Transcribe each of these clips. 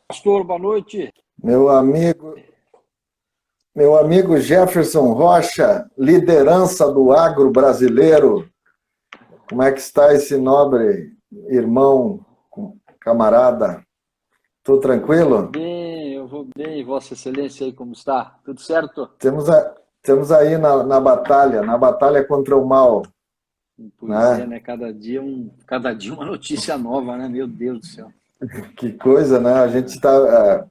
Pastor, boa noite. Meu amigo Jefferson Rocha, liderança do agro brasileiro. Como é que está esse nobre irmão, camarada? Tudo tranquilo? Eu vou bem. Vossa Excelência aí, como está? Tudo certo? Temos aí na batalha contra o mal, Pois é, né? né? Cada dia uma notícia nova, né? Meu Deus do céu. Que coisa, né? A gente está,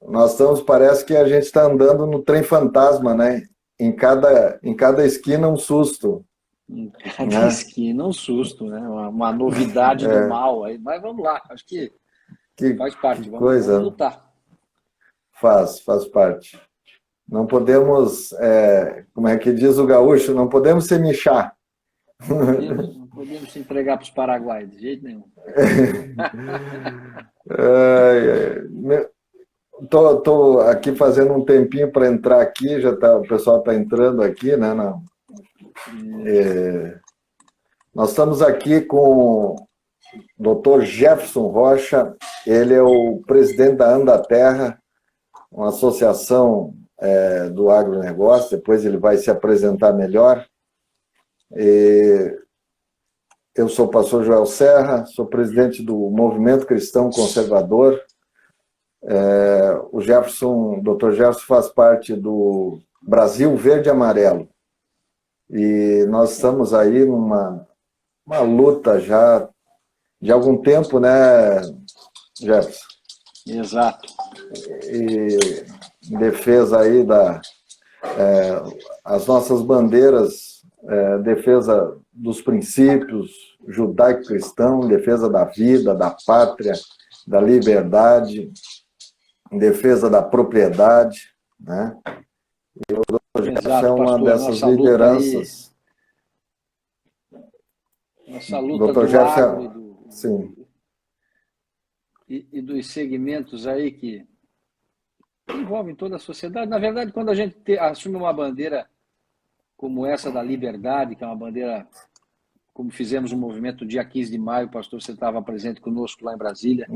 nós estamos, parece que a gente está andando no trem fantasma, né? Em cada esquina um susto, Em cada né? esquina um susto, né? Uma novidade do mal aí. Mas vamos lá, acho que faz Que parte. Vamos coisa, lutar. faz parte. Não podemos, como é que diz o gaúcho, não podemos se mixar. Não podemos se entregar para os paraguaios, de jeito nenhum. Tô aqui fazendo um tempinho para entrar aqui, o pessoal está entrando aqui, né? Não. Nós estamos aqui com o Dr. Jefferson Rocha, ele é o presidente da Andaterra, uma associação do agronegócio, depois ele vai se apresentar melhor. Eu sou o pastor Joel Serra, sou presidente do Movimento Cristão Conservador. O Dr. Jefferson faz parte do Brasil Verde e Amarelo. E nós estamos aí numa luta já de algum tempo, né, Jefferson? Exato. E em defesa aí as nossas bandeiras, defesa dos princípios judaico-cristão, defesa da vida, da pátria, da liberdade, em defesa da propriedade, né? E o Dr. Jefferson é Exato, uma pastor. dessas lideranças. Nossa luta Dr. do agro Jefferson, sim. e dos segmentos aí que envolvem toda a sociedade. Na verdade, quando a gente assume uma bandeira como essa da liberdade, que é uma bandeira, como fizemos um movimento dia 15 de maio, pastor, você estava presente conosco lá em Brasília,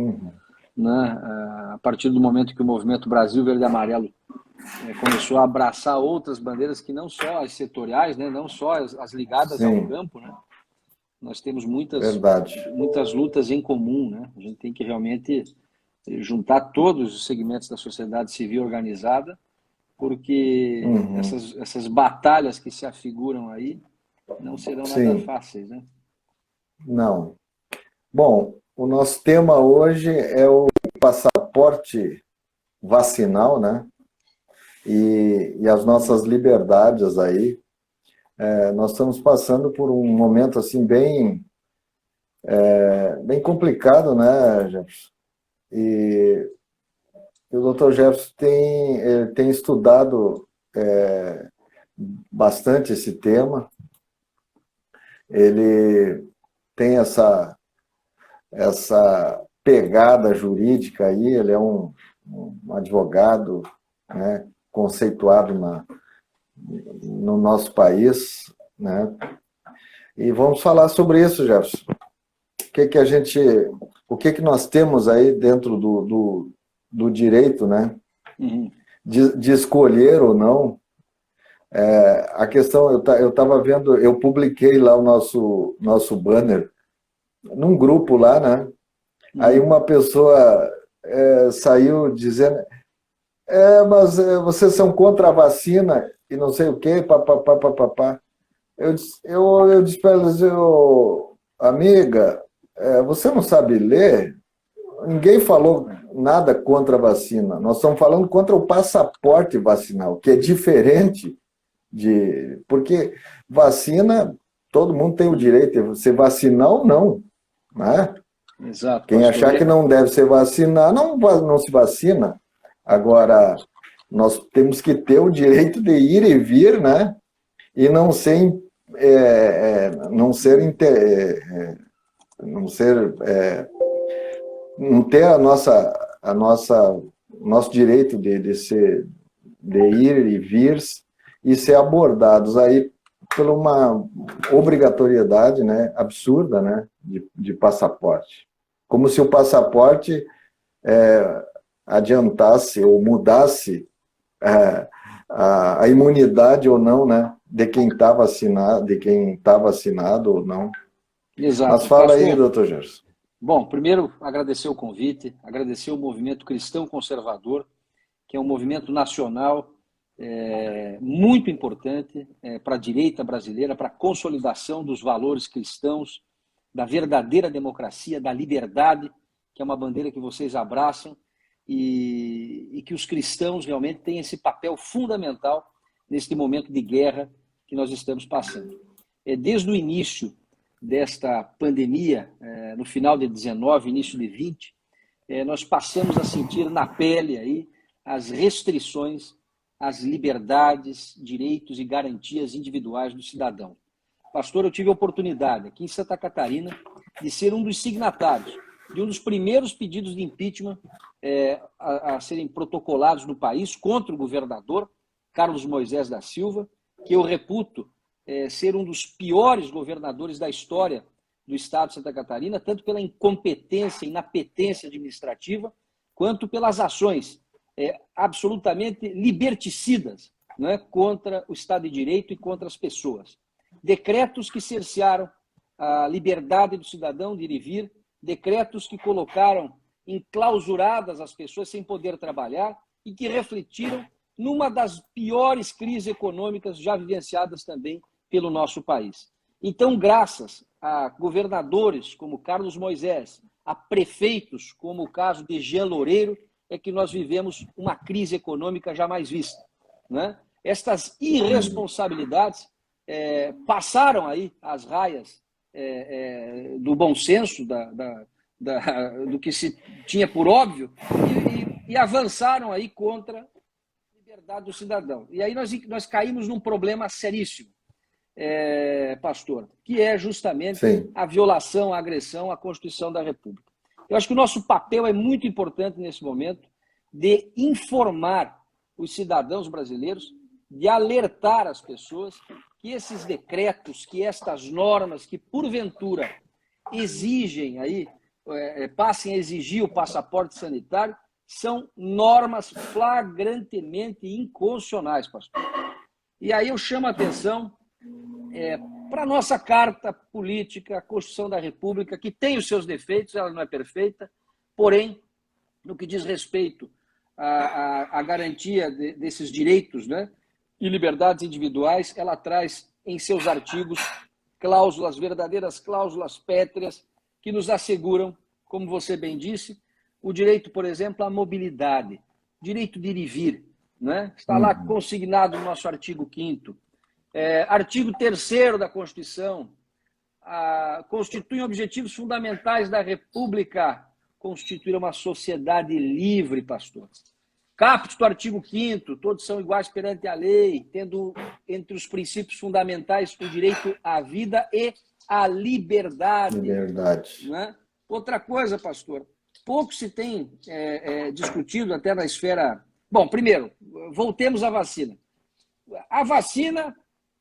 né? A partir do momento que o movimento Brasil Verde e Amarelo começou a abraçar outras bandeiras que não só as setoriais, né? Não só as ligadas ao Sim, campo, né? Nós temos muitas verdade. lutas em comum, né? A gente tem que realmente juntar todos os segmentos da sociedade civil organizada, porque essas batalhas que se afiguram aí não serão nada Sim, fáceis, né? não. Bom, o nosso tema hoje é o passaporte vacinal, né? E as nossas liberdades aí. Nós estamos passando por um momento assim bem complicado, né, Jefferson? E o Dr. Jefferson tem estudado bastante esse tema. Ele tem essa pegada jurídica aí, ele é um advogado, né, conceituado no nosso país, né? E vamos falar sobre isso, Jefferson. O que nós temos aí dentro do direito, né? De escolher ou não. A questão, eu estava vendo, eu publiquei lá o nosso banner num grupo lá, né? Aí uma pessoa saiu dizendo, mas vocês são contra a vacina e não sei o quê, papapá. Eu disse para eles, amiga, você não sabe ler? Ninguém falou nada contra a vacina. Nós estamos falando contra o passaporte vacinal, que é diferente porque vacina, todo mundo tem o direito de ser vacinar ou não, né? Exato, Quem pastor. achar que não deve ser vacinar, não se vacina. Agora, nós temos que ter o direito de ir e vir, né? E não ser não ter nosso direito de ir e vir e ser abordados aí por uma obrigatoriedade, né, absurda, né, de passaporte. Como se o passaporte adiantasse ou mudasse a imunidade ou não, né, de quem está vacinado ou não. Exato. Mas fala aí, doutor Gerson. Bom, primeiro, agradecer o convite, agradecer o movimento cristão conservador, que é um movimento nacional muito importante para a direita brasileira, para a consolidação dos valores cristãos, da verdadeira democracia, da liberdade, que é uma bandeira que vocês abraçam, e que os cristãos realmente têm esse papel fundamental neste momento de guerra que nós estamos passando. Desde o início desta pandemia, no final de 19, início de 20, nós passamos a sentir na pele aí as restrições às liberdades, direitos e garantias individuais do cidadão. Pastor, eu tive a oportunidade aqui em Santa Catarina de ser um dos signatários de um dos primeiros pedidos de impeachment a serem protocolados no país contra o governador Carlos Moisés da Silva, que eu reputo ser um dos piores governadores da história do estado de Santa Catarina, tanto pela incompetência e inapetência administrativa, quanto pelas ações absolutamente liberticidas, né, contra o Estado de Direito e contra as pessoas. Decretos que cercearam a liberdade do cidadão de ir e vir, decretos que colocaram enclausuradas as pessoas sem poder trabalhar e que refletiram numa das piores crises econômicas já vivenciadas também pelo nosso país. Então, graças a governadores como Carlos Moisés, a prefeitos como o caso de Jean Loureiro, é que nós vivemos uma crise econômica jamais vista, né? Estas irresponsabilidades passaram aí as raias do bom senso, do que se tinha por óbvio, e avançaram aí contra a liberdade do cidadão. E aí nós caímos num problema seríssimo, pastor, que é justamente a violação, a agressão à Constituição da República. Eu acho que o nosso papel é muito importante nesse momento de informar os cidadãos brasileiros, de alertar as pessoas que esses decretos, que estas normas que porventura exigem aí, passem a exigir o passaporte sanitário, são normas flagrantemente inconstitucionais, pastor. E aí eu chamo a atenção para a nossa Carta Política, a Constituição da República, que tem os seus defeitos, ela não é perfeita, porém, no que diz respeito à garantia desses direitos, né, e liberdades individuais, ela traz em seus artigos cláusulas, verdadeiras cláusulas pétreas, que nos asseguram, como você bem disse, o direito, por exemplo, à mobilidade, direito de ir e vir, né? Está lá consignado no nosso artigo 5º. Artigo 3º da Constituição, constituem objetivos fundamentais da República, constituir uma sociedade livre, pastor. Caput do artigo 5º, todos são iguais perante a lei, tendo entre os princípios fundamentais o direito à vida e à liberdade. Liberdade. Né? Outra coisa, pastor, pouco se tem discutido até na esfera... Bom, primeiro, voltemos à vacina. A vacina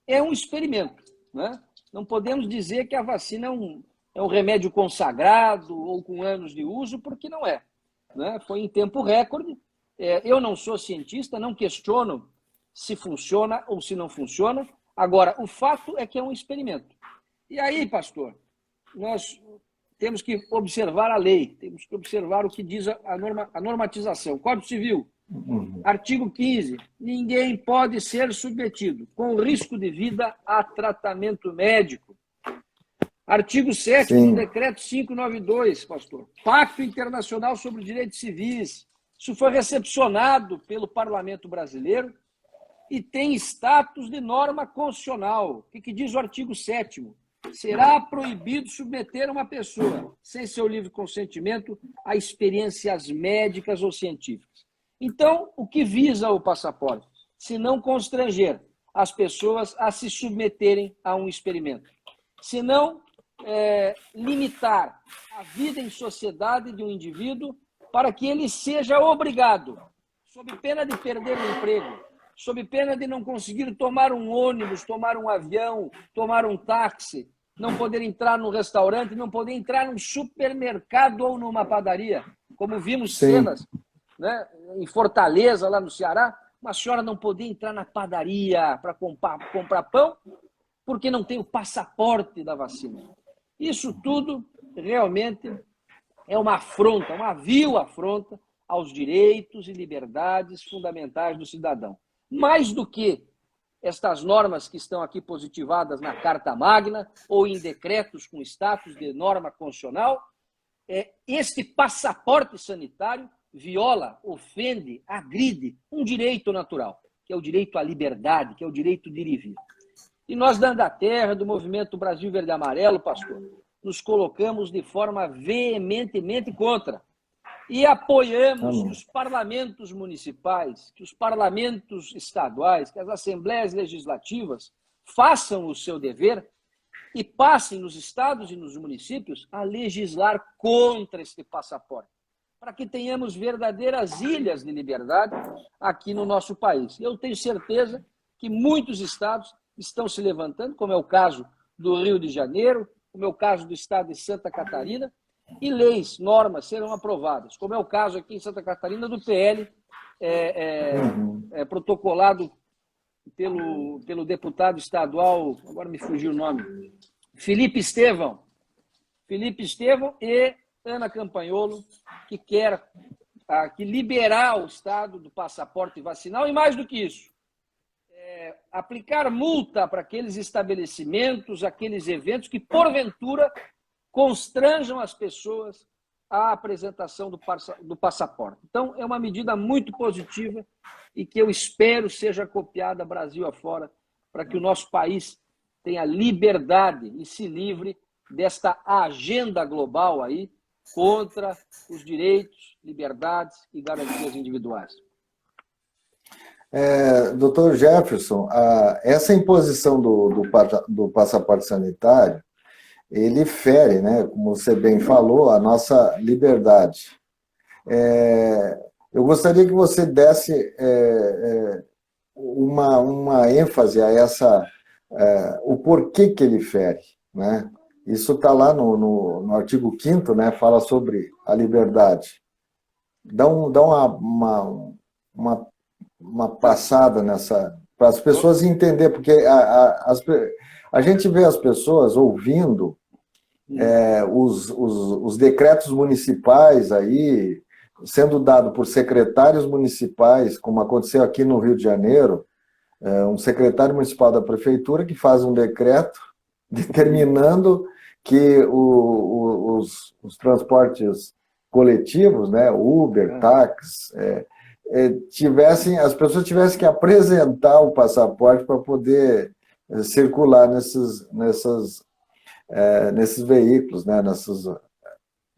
é um experimento, né? Não podemos dizer que a vacina é um remédio consagrado ou com anos de uso, porque não é, né? Foi em tempo recorde. Eu não sou cientista, não questiono se funciona ou se não funciona. Agora, o fato é que é um experimento. E aí, pastor, nós temos que observar a lei, temos que observar o que diz a normatização. Código Civil, artigo 15, ninguém pode ser submetido com risco de vida a tratamento médico. Artigo 7º do decreto 592, pastor, Pacto Internacional sobre Direitos Civis. Isso foi recepcionado pelo Parlamento Brasileiro e tem status de norma constitucional. O que diz o artigo 7º? Será proibido submeter uma pessoa, sem seu livre consentimento, a experiências médicas ou científicas. Então, o que visa o passaporte? Se não constranger as pessoas a se submeterem a um experimento. Se não limitar a vida em sociedade de um indivíduo para que ele seja obrigado, sob pena de perder o emprego, sob pena de não conseguir tomar um ônibus, tomar um avião, tomar um táxi, não poder entrar num restaurante, não poder entrar num supermercado ou numa padaria, como vimos Sim. cenas, né, em Fortaleza, lá no Ceará, uma senhora não podia entrar na padaria para comprar pão porque não tem o passaporte da vacina. Isso tudo realmente é uma afronta, uma vil afronta aos direitos e liberdades fundamentais do cidadão. Mais do que estas normas que estão aqui positivadas na Carta Magna ou em decretos com status de norma constitucional, este passaporte sanitário viola, ofende, agride um direito natural, que é o direito à liberdade, que é o direito de ir e vir. E nós, da Andaterra, do Movimento Brasil Verde e Amarelo, pastor, nos colocamos de forma veementemente contra. E apoiamos que os parlamentos municipais, que os parlamentos estaduais, que as assembleias legislativas façam o seu dever e passem nos estados e nos municípios a legislar contra este passaporte, para que tenhamos verdadeiras ilhas de liberdade aqui no nosso país. Eu tenho certeza que muitos estados estão se levantando, como é o caso do Rio de Janeiro, como é o caso do estado de Santa Catarina, e leis, normas serão aprovadas, como é o caso aqui em Santa Catarina do PL, protocolado pelo deputado estadual, agora me fugiu o nome, Felipe Estevão e Ana Campanholo, que quer liberar o estado do passaporte vacinal, e mais do que isso, aplicar multa para aqueles estabelecimentos, aqueles eventos que, porventura, constranjam as pessoas à apresentação do passaporte. Então, é uma medida muito positiva e que eu espero seja copiada Brasil afora, para que o nosso país tenha liberdade e se livre desta agenda global aí contra os direitos, liberdades e garantias individuais. Doutor Jefferson, essa imposição do passaporte sanitário, ele fere, né, como você bem falou, a nossa liberdade. Eu gostaria que você desse uma ênfase a o porquê que ele fere, né? Isso está lá no artigo 5º, né, fala sobre a liberdade. Dá uma passada nessa, para as pessoas entenderem, porque a gente vê as pessoas ouvindo os decretos municipais aí, sendo dado por secretários municipais, como aconteceu aqui no Rio de Janeiro, um secretário municipal da prefeitura que faz um decreto determinando que os transportes coletivos, né, Uber, táxi, as pessoas tivessem que apresentar o passaporte para poder circular nesses veículos, né,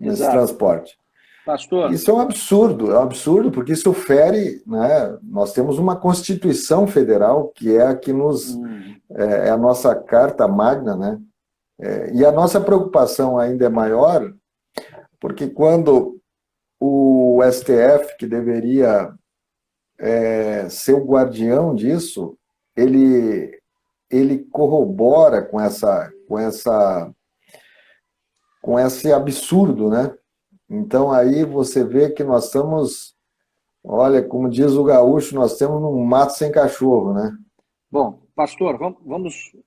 nesse transporte. Pastor. Isso é um absurdo, porque isso fere, né, nós temos uma Constituição Federal, que é a que é a nossa Carta Magna, né, e a nossa preocupação ainda é maior, porque quando o STF, que deveria ser o guardião disso, ele corrobora com esse absurdo, né? Então aí você vê que nós estamos, olha, como diz o gaúcho, nós estamos num mato sem cachorro, né? Bom, pastor,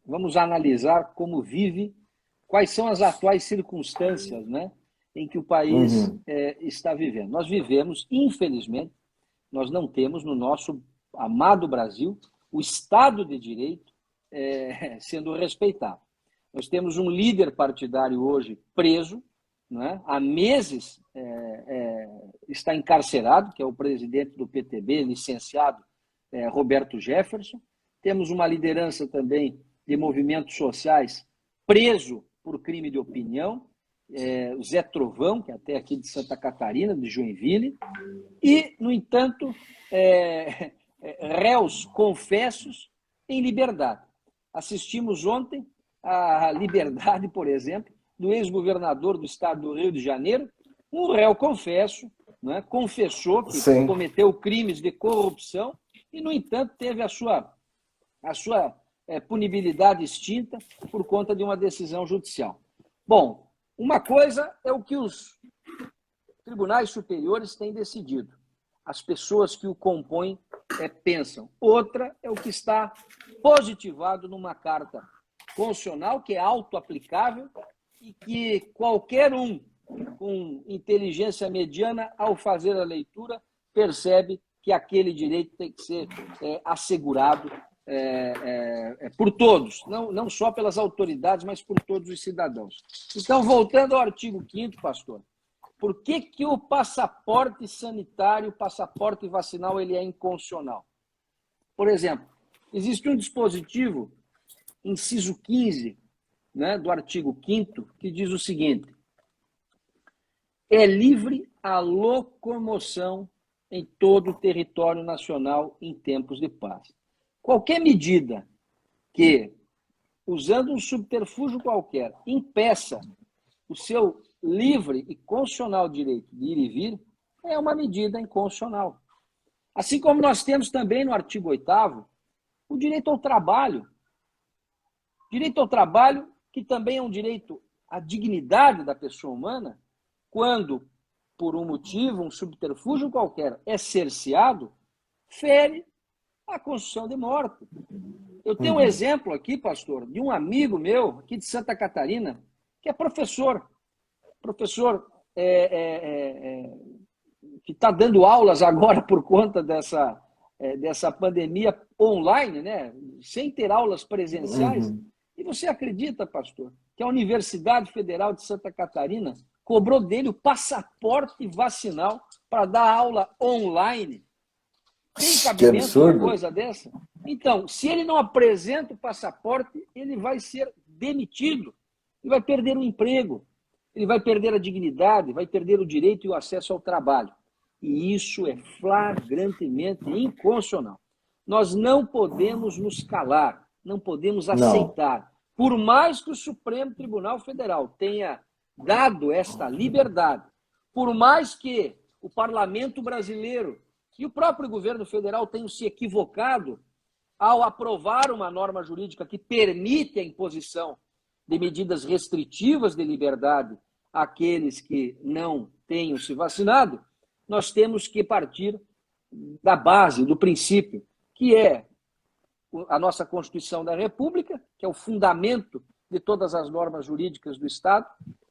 vamos analisar como vive, quais são as atuais circunstâncias, né, em que o país está vivendo. Nós vivemos, infelizmente, nós não temos no nosso amado Brasil o Estado de Direito sendo respeitado. Nós temos um líder partidário hoje preso, né? Há meses está encarcerado, que é o presidente do PTB, licenciado Roberto Jefferson. Temos uma liderança também de movimentos sociais preso por crime de opinião, o Zé Trovão, que é até aqui de Santa Catarina, de Joinville, e, no entanto, réus confessos em liberdade. Assistimos ontem à liberdade, por exemplo, do ex-governador do estado do Rio de Janeiro, um réu confesso, né, confessou que cometeu crimes de corrupção e, no entanto, teve a sua punibilidade extinta por conta de uma decisão judicial. Bom, uma coisa é o que os tribunais superiores têm decidido. As pessoas que o compõem pensam. Outra é o que está positivado numa carta constitucional, que é auto-aplicável e que qualquer um com inteligência mediana, ao fazer a leitura, percebe que aquele direito tem que ser assegurado por todos, não só pelas autoridades, mas por todos os cidadãos. Então, voltando ao artigo 5º, pastor, por que o passaporte sanitário, o passaporte vacinal, ele é inconstitucional? Por exemplo, existe um dispositivo, inciso 15, né, do artigo 5º, que diz o seguinte: é livre a locomoção em todo o território nacional em tempos de paz. Qualquer medida que, usando um subterfúgio qualquer, impeça o seu livre e constitucional direito de ir e vir, é uma medida inconstitucional. Assim como nós temos também no artigo 8º o direito ao trabalho. Direito ao trabalho, que também é um direito à dignidade da pessoa humana, quando, por um motivo, um subterfúgio qualquer, é cerceado, fere a Constituição de morte. Eu tenho um exemplo aqui, pastor, de um amigo meu, aqui de Santa Catarina, que é professor que está dando aulas agora por conta dessa pandemia online, né? Sem ter aulas presenciais. E você acredita, pastor, que a Universidade Federal de Santa Catarina cobrou dele o passaporte vacinal para dar aula online? Tem cabimento uma coisa dessa? Então, se ele não apresenta o passaporte, ele vai ser demitido e vai perder o emprego. Ele vai perder a dignidade, vai perder o direito e o acesso ao trabalho. E isso é flagrantemente inconstitucional. Nós não podemos nos calar, não podemos aceitar. Não. Por mais que o Supremo Tribunal Federal tenha dado esta liberdade, por mais que o parlamento brasileiro e o próprio governo federal tenham se equivocado ao aprovar uma norma jurídica que permite a imposição de medidas restritivas de liberdade àqueles que não tenham se vacinado, nós temos que partir da base, do princípio, que é a nossa Constituição da República, que é o fundamento de todas as normas jurídicas do Estado,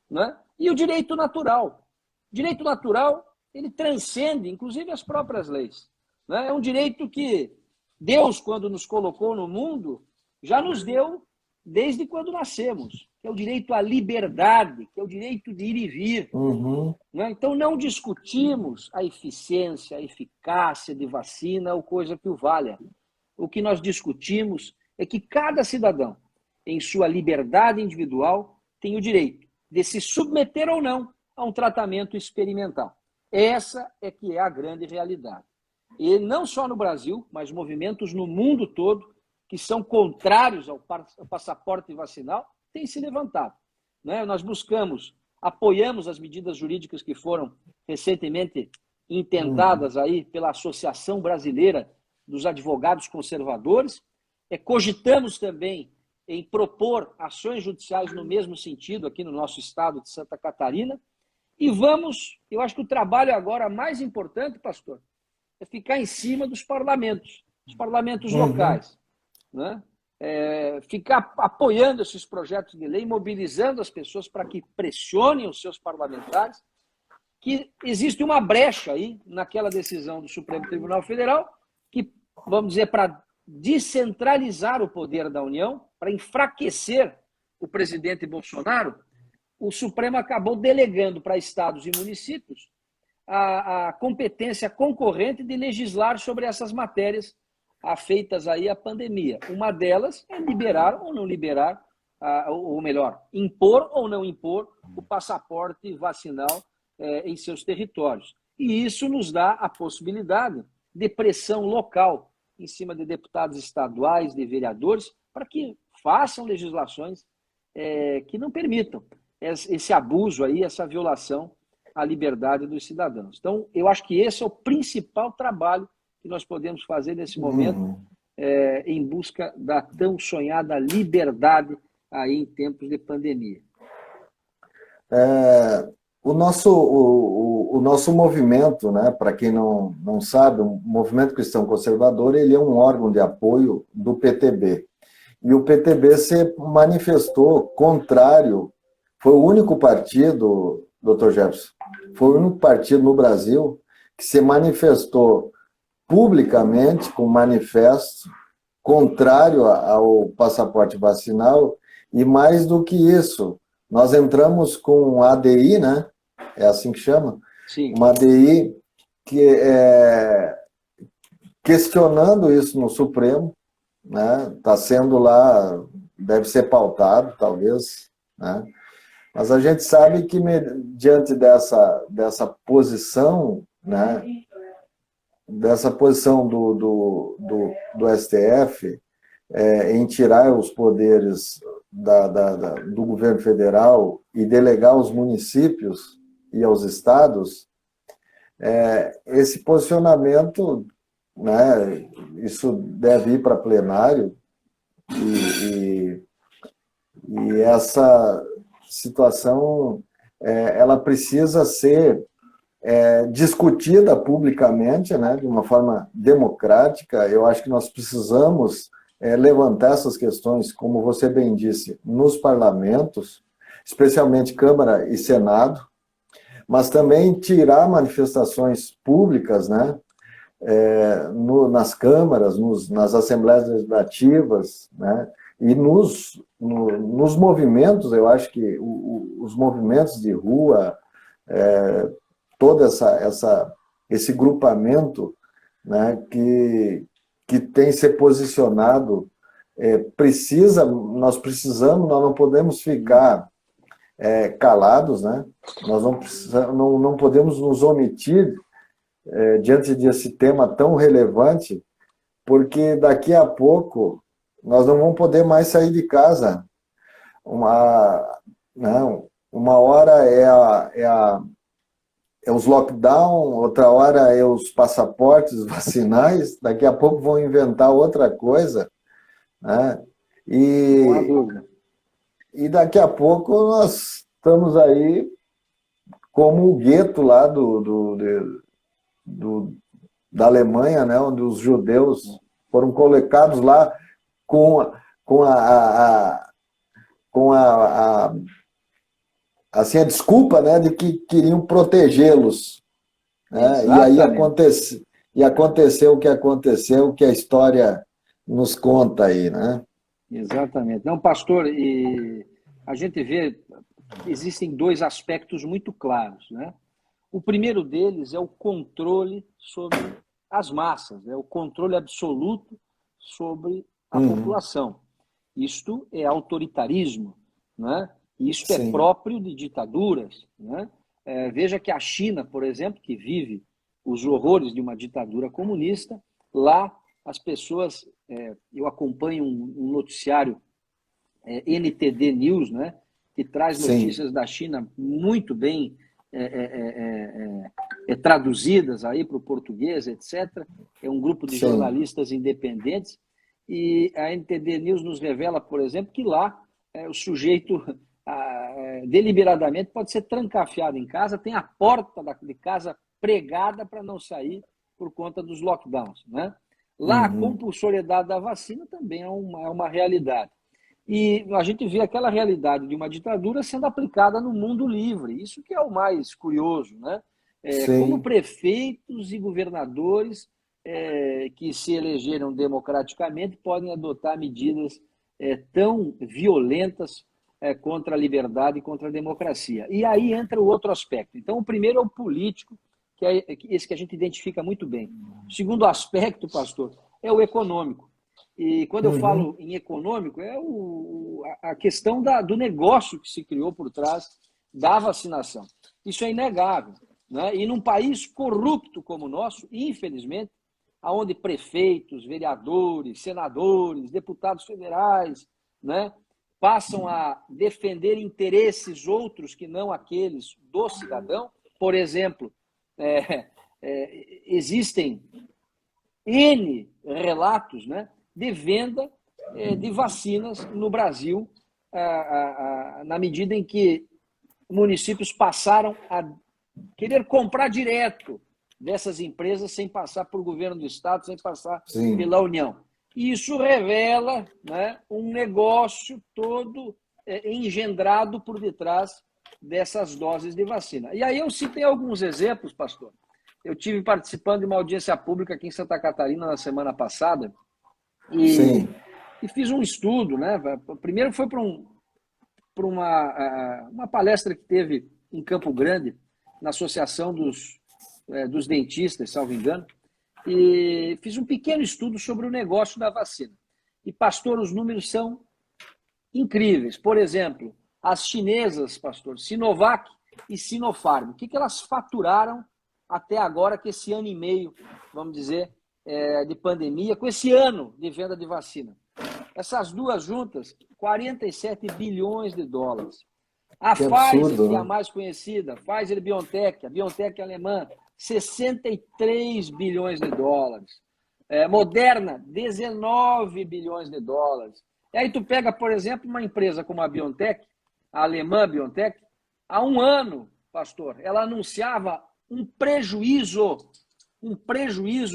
né? E o direito natural. O direito natural, ele transcende, inclusive, as próprias leis, né? É um direito que Deus, quando nos colocou no mundo, já nos deu desde quando nascemos, que é o direito à liberdade, que é o direito de ir e vir. Né? Então, não discutimos a eficiência, a eficácia de vacina ou coisa que o valha. O que nós discutimos é que cada cidadão, em sua liberdade individual, tem o direito de se submeter ou não a um tratamento experimental. Essa é que é a grande realidade. E não só no Brasil, mas movimentos no mundo todo que são contrários ao passaporte vacinal têm se levantado. Né? Nós apoiamos as medidas jurídicas que foram recentemente intentadas aí pela Associação Brasileira dos Advogados Conservadores. Cogitamos também em propor ações judiciais no mesmo sentido aqui no nosso estado de Santa Catarina. E eu acho que o trabalho agora mais importante, pastor, é ficar em cima dos parlamentos locais, né? Ficar apoiando esses projetos de lei, mobilizando as pessoas para que pressionem os seus parlamentares, que existe uma brecha aí naquela decisão do Supremo Tribunal Federal, que, vamos dizer, para descentralizar o poder da União, para enfraquecer o presidente Bolsonaro, o Supremo acabou delegando para estados e municípios a competência concorrente de legislar sobre essas matérias afeitas aí à pandemia. Uma delas é liberar ou não liberar, ou melhor, impor ou não impor o passaporte vacinal em seus territórios. E isso nos dá a possibilidade de pressão local em cima de deputados estaduais, de vereadores, para que façam legislações que não permitam esse abuso aí, essa violação à liberdade dos cidadãos. Então, eu acho que esse é o principal trabalho que nós podemos fazer nesse momento em busca da tão sonhada liberdade aí em tempos de pandemia. o nosso movimento, né, para quem não sabe, o Movimento Cristão Conservador, ele é um órgão de apoio do PTB. E o PTB se manifestou contrário, foi o único partido, Dr. Jefferson, foi o único partido no Brasil que se manifestou publicamente com manifesto contrário ao passaporte vacinal, e mais do que isso, nós entramos com um ADI, né? É assim que chama? Sim. Uma ADI que questionando isso no Supremo, né? Está sendo lá, deve ser pautado, talvez, né? Mas a gente sabe que, diante dessa posição, né? Dessa posição do STF em tirar os poderes do governo federal e delegar aos municípios e aos estados, esse posicionamento, né, isso deve ir para plenário e essa situação ela precisa ser discutida publicamente, né, de uma forma democrática. Eu acho que nós precisamos levantar essas questões, como você bem disse, nos parlamentos, especialmente Câmara e Senado, mas também tirar manifestações públicas, né, nas câmaras, nas assembleias legislativas, né, e nos movimentos. Eu acho que os movimentos de rua, todo esse grupamento, né, que tem se posicionado, nós não podemos ficar calados, né? Nós não podemos nos omitir diante desse tema tão relevante, porque daqui a pouco nós não vamos poder mais sair de casa. Uma hora é os lockdown, outra hora é os passaportes vacinais, daqui a pouco vão inventar outra coisa, né? Não há dúvida. E daqui a pouco nós estamos aí como o gueto lá da Alemanha, né, onde os judeus foram colocados lá com assim, a desculpa, né, de que queriam protegê-los, né? E aconteceu o que aconteceu, que a história nos conta aí, né? Exatamente. Não, pastor, e a gente vê, existem dois aspectos muito claros, né? O primeiro deles é o controle sobre as massas, é o controle absoluto sobre a população. Isto é autoritarismo, né? Isto Sim. É próprio de ditaduras, né? Veja que a China, por exemplo, que vive os horrores de uma ditadura comunista, lá as pessoas, eu acompanho um noticiário NTD News, né, que traz notícias da China muito bem traduzidas aí para o português, etc. É um grupo de jornalistas independentes, e a NTD News nos revela, por exemplo, que lá o sujeito deliberadamente pode ser trancafiado em casa, tem a porta de casa pregada para não sair por conta dos lockdowns, né? Lá, a compulsoriedade da vacina também é uma realidade. E a gente vê aquela realidade de uma ditadura sendo aplicada no mundo livre. Isso que é o mais curioso, né? Como prefeitos e governadores que se elegeram democraticamente podem adotar medidas tão violentas contra a liberdade e contra a democracia. E aí entra o outro aspecto. Então, o primeiro é o político, que é esse que a gente identifica muito bem. O segundo aspecto, pastor, é o econômico. E quando eu falo em econômico, é a questão do negócio que se criou por trás da vacinação. Isso é inegável, né? E num país corrupto como o nosso, infelizmente, onde prefeitos, vereadores, senadores, deputados federais, né, passam a defender interesses outros que não aqueles do cidadão. Por exemplo, existem N relatos, né, de venda de vacinas no Brasil, na medida em que municípios passaram a querer comprar direto dessas empresas sem passar por governo do Estado, sem passar pela União. E isso revela, né, um negócio todo engendrado por detrás dessas doses de vacina. E aí eu citei alguns exemplos, pastor. Eu tive participando de uma audiência pública aqui em Santa Catarina na semana passada e fiz um estudo, né? Primeiro foi para uma palestra que teve em Campo Grande, na Associação dos Dentistas, salvo engano, e fiz um pequeno estudo sobre o negócio da vacina. E, pastor, os números são incríveis. Por exemplo, as chinesas, pastor, Sinovac e Sinopharm, o que elas faturaram até agora, com esse ano e meio, vamos dizer, de pandemia, com esse ano de venda de vacina? Essas duas juntas, 47 bilhões de dólares. A Pfizer, que é a mais conhecida, Pfizer e BioNTech, a BioNTech alemã, 63 bilhões de dólares. Moderna, 19 bilhões de dólares. E aí tu pega, por exemplo, uma empresa como a BioNTech, a alemã BioNTech, há um ano, pastor, ela anunciava um prejuízo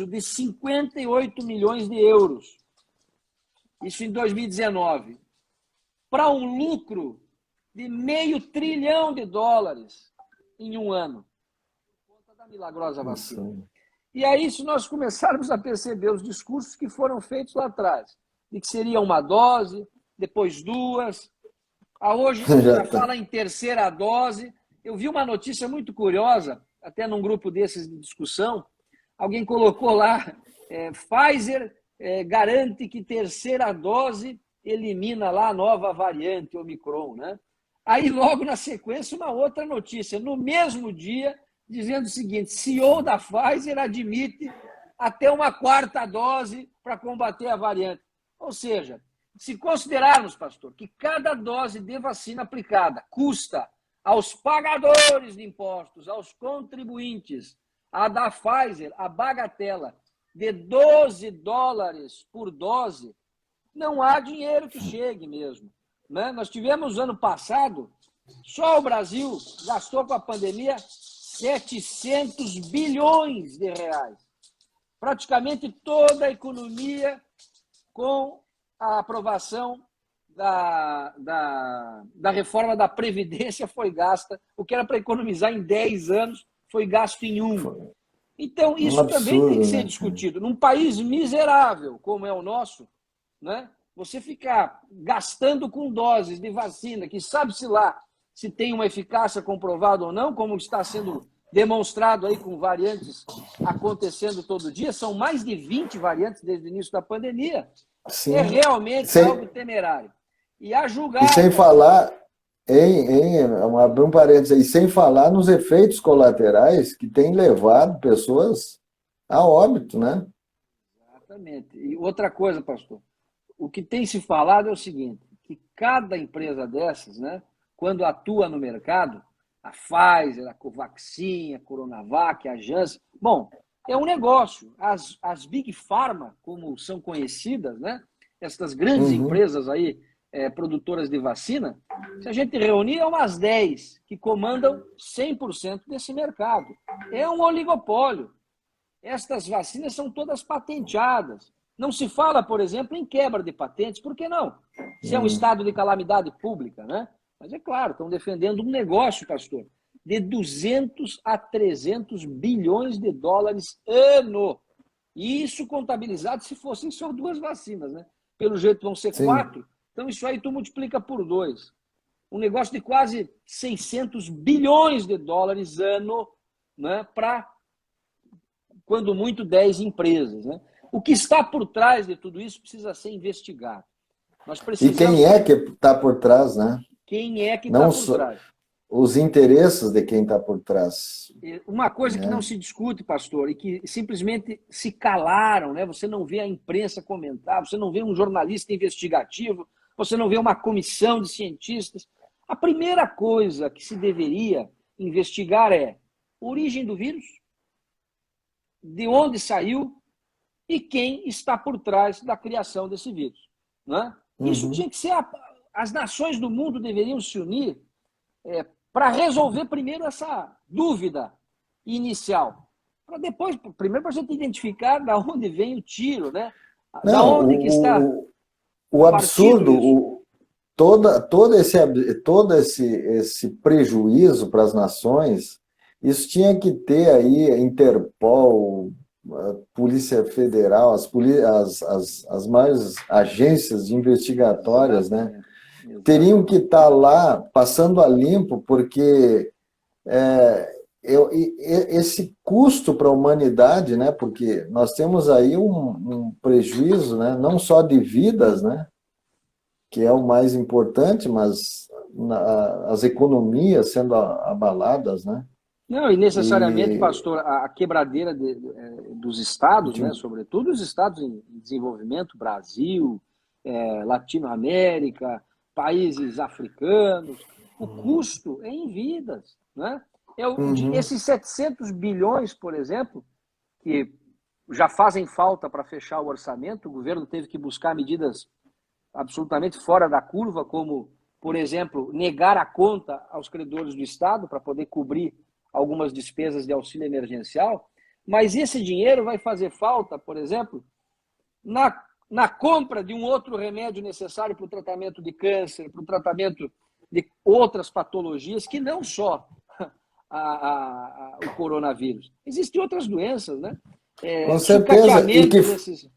de 58 milhões de euros. Isso em 2019. Para um lucro de $500 bilhão em um ano. Por conta da milagrosa vacina. E aí, se nós começarmos a perceber os discursos que foram feitos lá atrás, de que seria uma dose, depois duas, hoje já fala em terceira dose. Eu vi uma notícia muito curiosa, até num grupo desses de discussão, alguém colocou lá, Pfizer garante que terceira dose elimina lá a nova variante Omicron, né? Aí logo na sequência uma outra notícia, no mesmo dia, dizendo o seguinte: CEO da Pfizer admite até uma quarta dose para combater a variante. Ou seja, se considerarmos, pastor, que cada dose de vacina aplicada custa aos pagadores de impostos, aos contribuintes, a da Pfizer, a bagatela de $12 por dose, não há dinheiro que chegue mesmo, né? Nós tivemos ano passado, só o Brasil gastou com a pandemia 700 bilhões de reais. Praticamente toda a economia com a aprovação da reforma da Previdência foi gasta, o que era para economizar em 10 anos foi gasto em um. Então, isso também tem que ser discutido. Num país miserável como é o nosso, né, você ficar gastando com doses de vacina, que sabe-se lá se tem uma eficácia comprovada ou não, como está sendo demonstrado aí com variantes acontecendo todo dia, são mais de 20 variantes desde o início da pandemia. Sim. É realmente algo temerário. E a julgar... E sem falar, abrir um parênteses aí, sem falar nos efeitos colaterais que têm levado pessoas a óbito, né? Exatamente. E outra coisa, pastor, o que tem se falado é o seguinte, que cada empresa dessas, né, quando atua no mercado, a Pfizer, a Covaxin, a Coronavac, a Janssen, bom, é um negócio. As Big Pharma, como são conhecidas, né, essas grandes empresas aí, produtoras de vacina, se a gente reunir, é umas 10 que comandam 100% desse mercado. É um oligopólio. Estas vacinas são todas patenteadas. Não se fala, por exemplo, em quebra de patentes, por que não? Se é um estado de calamidade pública, né? Mas é claro, estão defendendo um negócio, pastor, de 200 a 300 bilhões de dólares ano. E isso contabilizado se fossem só 2 vacinas, né? Pelo jeito vão ser 4. Então isso aí tu multiplica por 2. Um negócio de quase 600 bilhões de dólares ano, né? Para, quando muito, 10 empresas, né? O que está por trás de tudo isso precisa ser investigado. Nós precisamos... E quem é que está por trás, né? Quem é que está por trás? Os interesses de quem está por trás. Uma coisa que não se discute, pastor, e que simplesmente se calaram, né? Você não vê a imprensa comentar, você não vê um jornalista investigativo, você não vê uma comissão de cientistas. A primeira coisa que se deveria investigar é a origem do vírus, de onde saiu e quem está por trás da criação desse vírus, né? Isso tinha que ser... As nações do mundo deveriam se unir para resolver primeiro dúvida inicial. Para depois, primeiro para a gente identificar da onde vem o tiro, né? Da onde que está o absurdo, todo esse prejuízo para as nações, isso tinha que ter aí Interpol, a Polícia Federal, as maiores agências investigatórias, né? Teriam que estar lá passando a limpo, porque esse custo para a humanidade, né? Porque nós temos aí um prejuízo, né? Não só de vidas, né? Que é o mais importante, mas as economias sendo abaladas, né? Não, e necessariamente, pastor, a quebradeira dos estados, né? Sobretudo os estados em desenvolvimento, Brasil, Latinoamérica, países africanos, o custo é em vidas, né? Esses 700 bilhões, por exemplo, que já fazem falta para fechar o orçamento, o governo teve que buscar medidas absolutamente fora da curva, como, por exemplo, negar a conta aos credores do Estado para poder cobrir algumas despesas de auxílio emergencial, mas esse dinheiro vai fazer falta, por exemplo, na compra de um outro remédio necessário para o tratamento de câncer, para o tratamento de outras patologias, que não só o coronavírus. Existem outras doenças, né? Com certeza.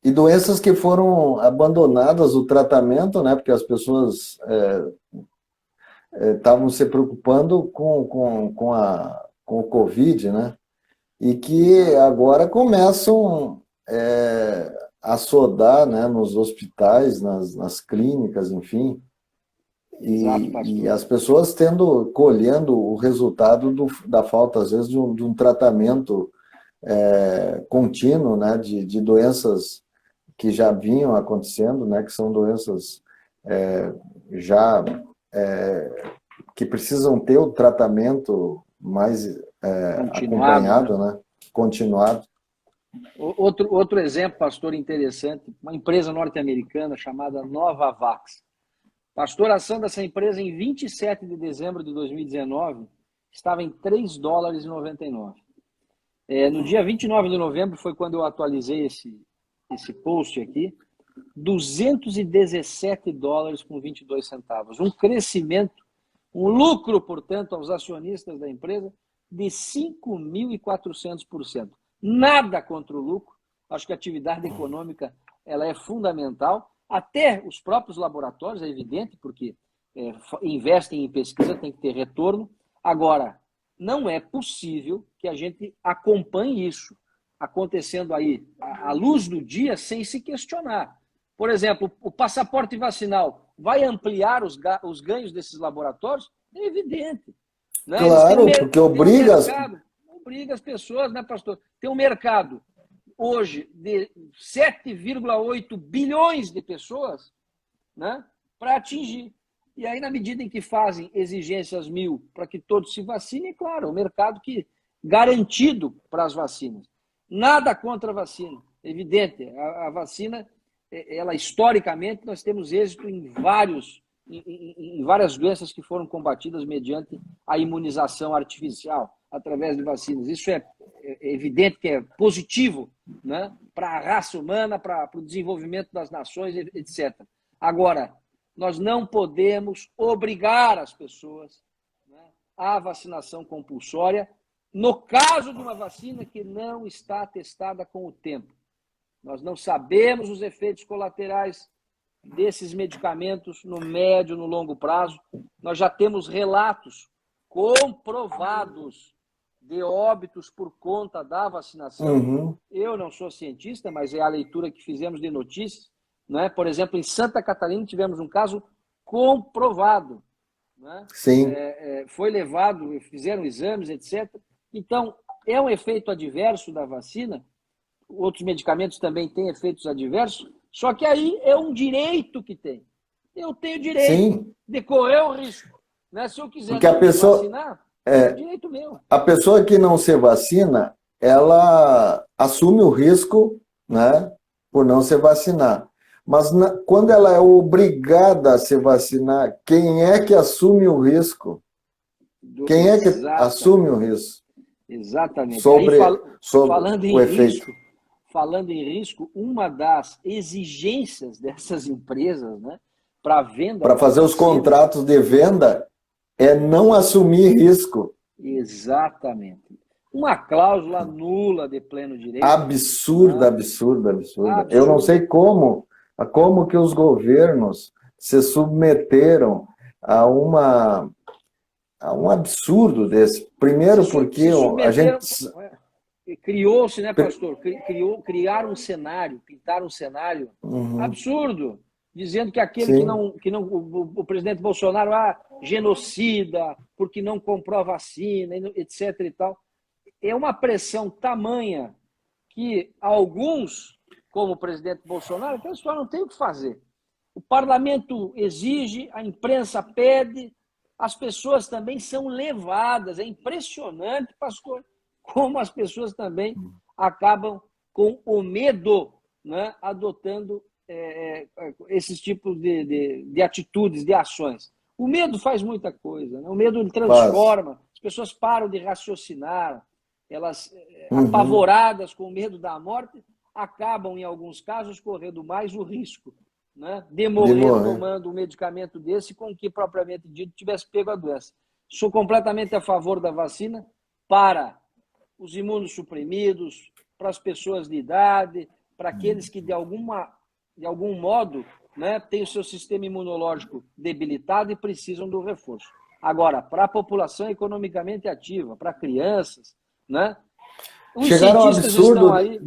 E doenças que foram abandonadas o tratamento, né? Porque as pessoas estavam se preocupando com o Covid, né? E que agora começam a sodar, né, nos hospitais, nas clínicas, enfim. E as pessoas colhendo o resultado da falta, às vezes, de um tratamento contínuo, né, de doenças que já vinham acontecendo, né, que são doenças que precisam ter o tratamento mais acompanhado, né, continuado. Outro exemplo, pastor, interessante, uma empresa norte-americana chamada Novavax. Pastor, a ação dessa empresa em 27 de dezembro de 2019 estava em $3,99. No dia 29 de novembro foi quando eu atualizei esse post aqui, $217,22. Um crescimento, um lucro, portanto, aos acionistas da empresa de 5.400%. Nada contra o lucro. Acho que a atividade econômica ela é fundamental. Até os próprios laboratórios, é evidente, porque investem em pesquisa, tem que ter retorno. Agora, não é possível que a gente acompanhe isso acontecendo aí à luz do dia sem se questionar. Por exemplo, o passaporte vacinal vai ampliar os ganhos desses laboratórios? É evidente. Né? Claro, porque obriga as pessoas, né, pastor? Tem um mercado hoje de 7,8 bilhões de pessoas, né, para atingir. E aí, na medida em que fazem exigências 1.000 para que todos se vacinem, claro, o mercado garantido para as vacinas. Nada contra a vacina, evidente. A vacina, ela historicamente, nós temos êxito em várias doenças que foram combatidas mediante a imunização artificial, através de vacinas. Isso é evidente que é positivo, né, para a raça humana, para o desenvolvimento das nações, etc. Agora, nós não podemos obrigar as pessoas, né, à vacinação compulsória no caso de uma vacina que não está testada com o tempo. Nós não sabemos os efeitos colaterais desses medicamentos no médio, no longo prazo. Nós já temos relatos comprovados de óbitos por conta da vacinação. Uhum. Eu não sou cientista, mas é a leitura que fizemos de notícias. Né? Por exemplo, em Santa Catarina tivemos um caso comprovado. Né? Sim. Foi levado, fizeram exames, etc. Então, é um efeito adverso da vacina. Outros medicamentos também têm efeitos adversos, só que aí é um direito que tem. Eu tenho direito de correr o risco. Né? Se eu quiser vacinar, é direito meu. A pessoa que não se vacina, ela assume o risco, né, por não se vacinar. Mas quando ela é obrigada a se vacinar, quem é que assume o risco? Quem é que assume o risco? Exatamente. Sobre falando em o efeito. Falando em risco, uma das exigências dessas empresas, né, para venda... Para fazer os contratos de venda é não assumir risco. Exatamente. Uma cláusula nula de pleno direito. Absurda, absurda, absurda. Eu não sei como que os governos se submeteram a um absurdo desse. Primeiro porque a gente... Criou-se, né, pastor? Criaram um cenário, pintaram um cenário absurdo, dizendo que aquele que não o presidente Bolsonaro genocida, porque não comprou a vacina, etc. e tal. É uma pressão tamanha que alguns, como o presidente Bolsonaro, o pessoal não tem o que fazer. O parlamento exige, a imprensa pede, as pessoas também são levadas. É impressionante, pastor, como as pessoas também acabam com o medo, né, adotando esses tipos de atitudes, de ações. O medo faz muita coisa, né? O medo transforma, as pessoas param de raciocinar, elas, apavoradas com o medo da morte, acabam, em alguns casos, correndo mais o risco, né, de morrer tomando um medicamento desse com que, propriamente dito, tivesse pego a doença. Sou completamente a favor da vacina para os imunossuprimidos, para as pessoas de idade, para aqueles que, de algum modo, né, têm o seu sistema imunológico debilitado e precisam do reforço. Agora, para a população economicamente ativa, para crianças, né, os chegaram ao absurdo aí...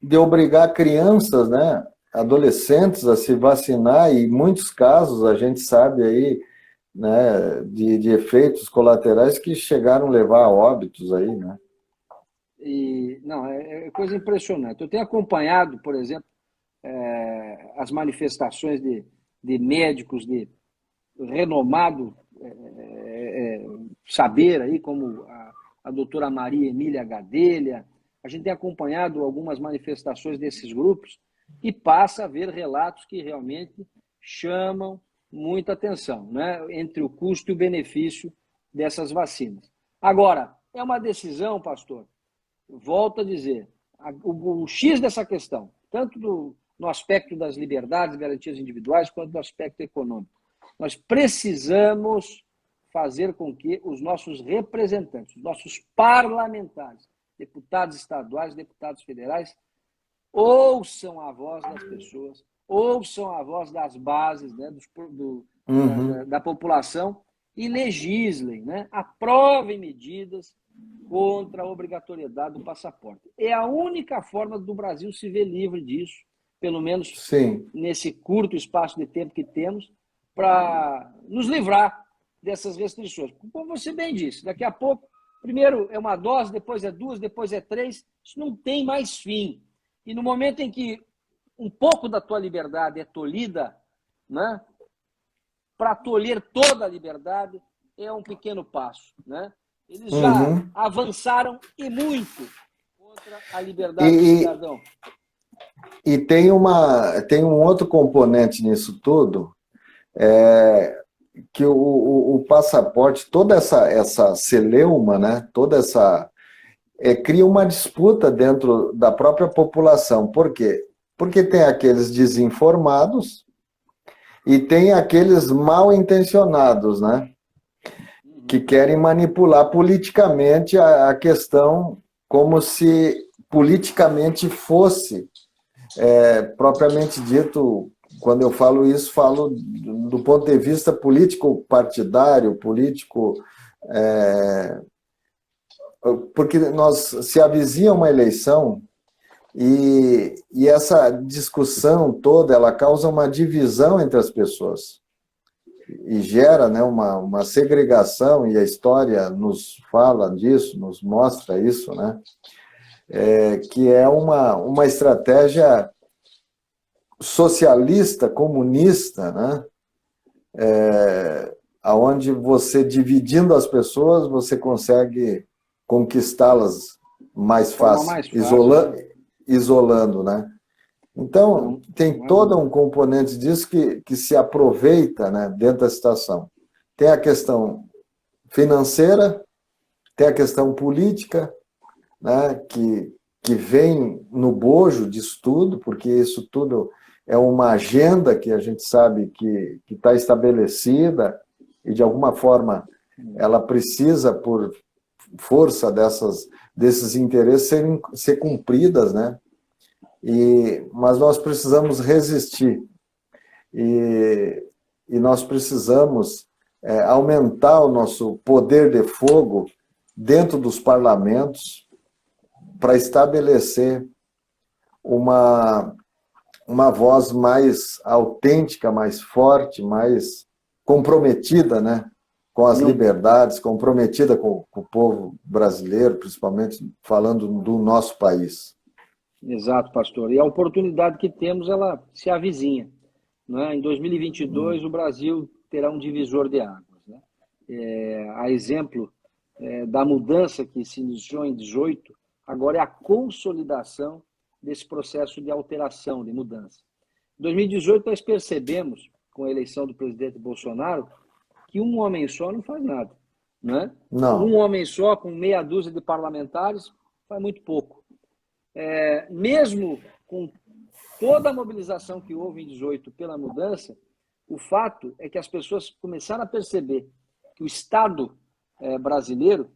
de obrigar crianças, né, adolescentes a se vacinar, e em muitos casos a gente sabe aí, né, de efeitos colaterais que chegaram a levar a óbitos aí, né? Não, é coisa impressionante. Eu tenho acompanhado, por exemplo, as manifestações de médicos de renomado saber, aí, como a doutora Maria Emília Gadelha. A gente tem acompanhado algumas manifestações desses grupos e passa a haver relatos que realmente chamam muita atenção, né, entre o custo e o benefício dessas vacinas. Agora, é uma decisão, pastor, volto a dizer, o X dessa questão, tanto no aspecto das liberdades, garantias individuais, quanto no aspecto econômico. Nós precisamos fazer com que os nossos representantes, os nossos parlamentares, deputados estaduais, deputados federais, ouçam a voz das pessoas, ouçam a voz das bases, né, da população e legislem, né, aprovem medidas contra a obrigatoriedade do passaporte. É a única forma do Brasil se ver livre disso, pelo menos nesse curto espaço de tempo que temos, para nos livrar dessas restrições. Como você bem disse, daqui a pouco, primeiro é uma dose, depois é duas, depois é três, isso não tem mais fim. E no momento em que um pouco da tua liberdade é tolhida, né, para tolher toda a liberdade é um pequeno passo, né? Eles já avançaram e muito contra a liberdade do cidadão. E tem um outro componente nisso tudo, que o passaporte, toda essa celeuma, né, toda essa... cria uma disputa dentro da própria população. Por quê? Porque tem aqueles desinformados e tem aqueles mal intencionados, né, que querem manipular politicamente a questão, como se politicamente fosse, propriamente dito. Quando eu falo isso, falo do ponto de vista político-partidário, político... porque se avizinha uma eleição e essa discussão toda, ela causa uma divisão entre as pessoas e gera, né, uma segregação, e a história nos fala disso, nos mostra isso, né, que é uma estratégia socialista, comunista, né, onde você, dividindo as pessoas, você consegue conquistá-las mais fácil, isolando, né? Então, tem todo um componente disso que se aproveita, né, dentro da situação. Tem a questão financeira, tem a questão política, né, que vem no bojo disso tudo, porque isso tudo é uma agenda que a gente sabe que está estabelecida e, de alguma forma, ela precisa, por força desses interesses, ser cumpridas, né? Mas nós precisamos resistir e nós precisamos aumentar o nosso poder de fogo dentro dos parlamentos para estabelecer uma voz mais autêntica, mais forte, mais comprometida, né, com as liberdades, comprometida com o povo brasileiro, principalmente falando do nosso país. Exato, pastor. E a oportunidade que temos, ela se avizinha. Né? Em 2022, o Brasil terá um divisor de águas. Né? A exemplo da mudança que se iniciou em 2018, agora é a consolidação desse processo de alteração, de mudança. Em 2018, nós percebemos, com a eleição do presidente Bolsonaro, que um homem só não faz nada. Né? Não. Um homem só, com meia dúzia de parlamentares, faz muito pouco. Mesmo com toda a mobilização que houve em 2018 pela mudança, o fato é que as pessoas começaram a perceber que o Estado brasileiro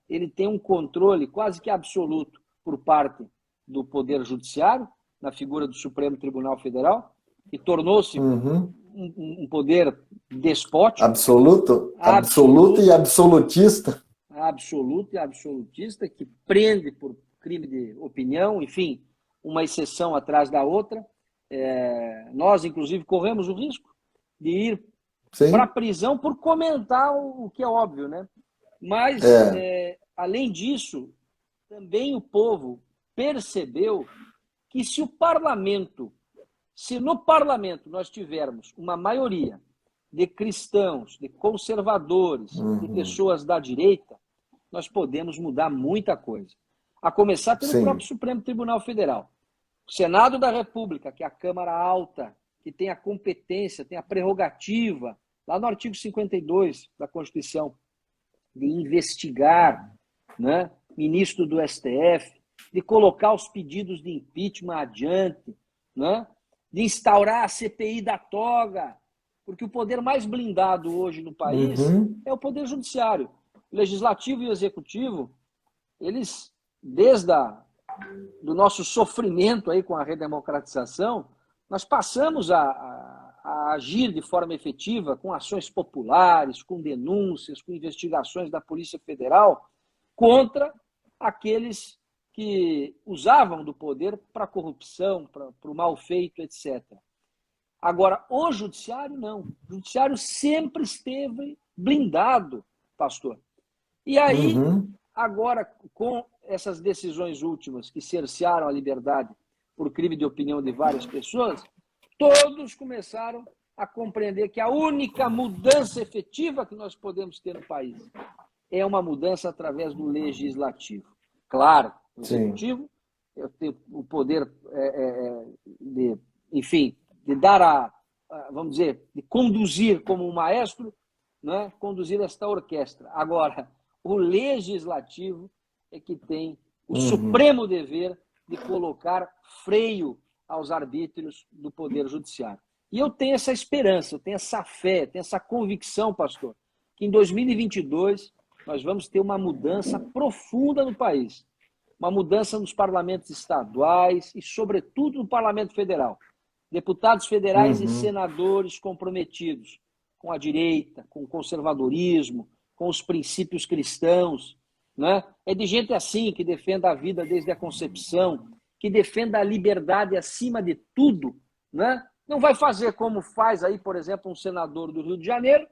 ele tem um controle quase que absoluto por parte do Poder Judiciário, na figura do Supremo Tribunal Federal, que tornou-se um poder despótico. Absoluto e absolutista. Absoluto e absolutista, que prende por crime de opinião, enfim, uma exceção atrás da outra. Nós, inclusive, corremos o risco de ir para a prisão por comentar o que é óbvio, né? Mas, além disso, também o povo percebeu que se no parlamento nós tivermos uma maioria de cristãos, de conservadores, de pessoas da direita, nós podemos mudar muita coisa. A começar pelo próprio Supremo Tribunal Federal. O Senado da República, que é a Câmara Alta, que tem a competência, tem a prerrogativa, lá no artigo 52 da Constituição, de investigar, né, ministro do STF, de colocar os pedidos de impeachment adiante, né, de instaurar a CPI da toga, porque o poder mais blindado hoje no país é o Poder Judiciário. O Legislativo e o Executivo, eles, desde do nosso sofrimento aí com a redemocratização, nós passamos a agir de forma efetiva com ações populares, com denúncias, com investigações da Polícia Federal contra aqueles que usavam do poder para corrupção, para o mal feito, etc. Agora, o Judiciário não. O Judiciário sempre esteve blindado, pastor. E aí, agora, com essas decisões últimas que cercearam a liberdade por crime de opinião de várias pessoas, todos começaram a compreender que a única mudança efetiva que nós podemos ter no país é uma mudança através do legislativo. Claro, o executivo tem o poder de, enfim, de dar vamos dizer, de conduzir como um maestro, né, conduzir esta orquestra. Agora, o legislativo é que tem o supremo dever de colocar freio aos arbítrios do Poder Judiciário. E eu tenho essa esperança, eu tenho essa fé, eu tenho essa convicção, pastor, que em 2022 nós vamos ter uma mudança profunda no país. Uma mudança nos parlamentos estaduais e, sobretudo, no Parlamento Federal. Deputados federais e senadores comprometidos com a direita, com o conservadorismo, com os princípios cristãos. Né? É de gente assim que defenda a vida desde a concepção, que defenda a liberdade acima de tudo. Né? Não vai fazer como faz aí, por exemplo, um senador do Rio de Janeiro,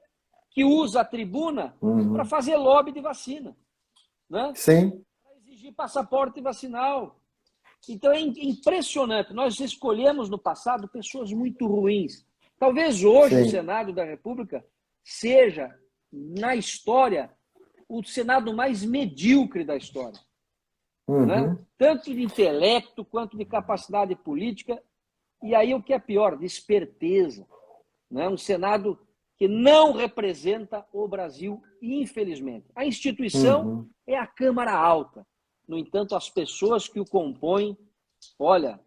que usa a tribuna para fazer lobby de vacina. Né? Sim. Para exigir passaporte vacinal. Então é impressionante. Nós escolhemos no passado pessoas muito ruins. Talvez hoje o Senado da República seja, na história, o Senado mais medíocre da história. Né? Tanto de intelecto quanto de capacidade política. E aí o que é pior, de esperteza. Né? Um Senado que não representa o Brasil, infelizmente. A instituição é a Câmara Alta. No entanto, as pessoas que o compõem, olha,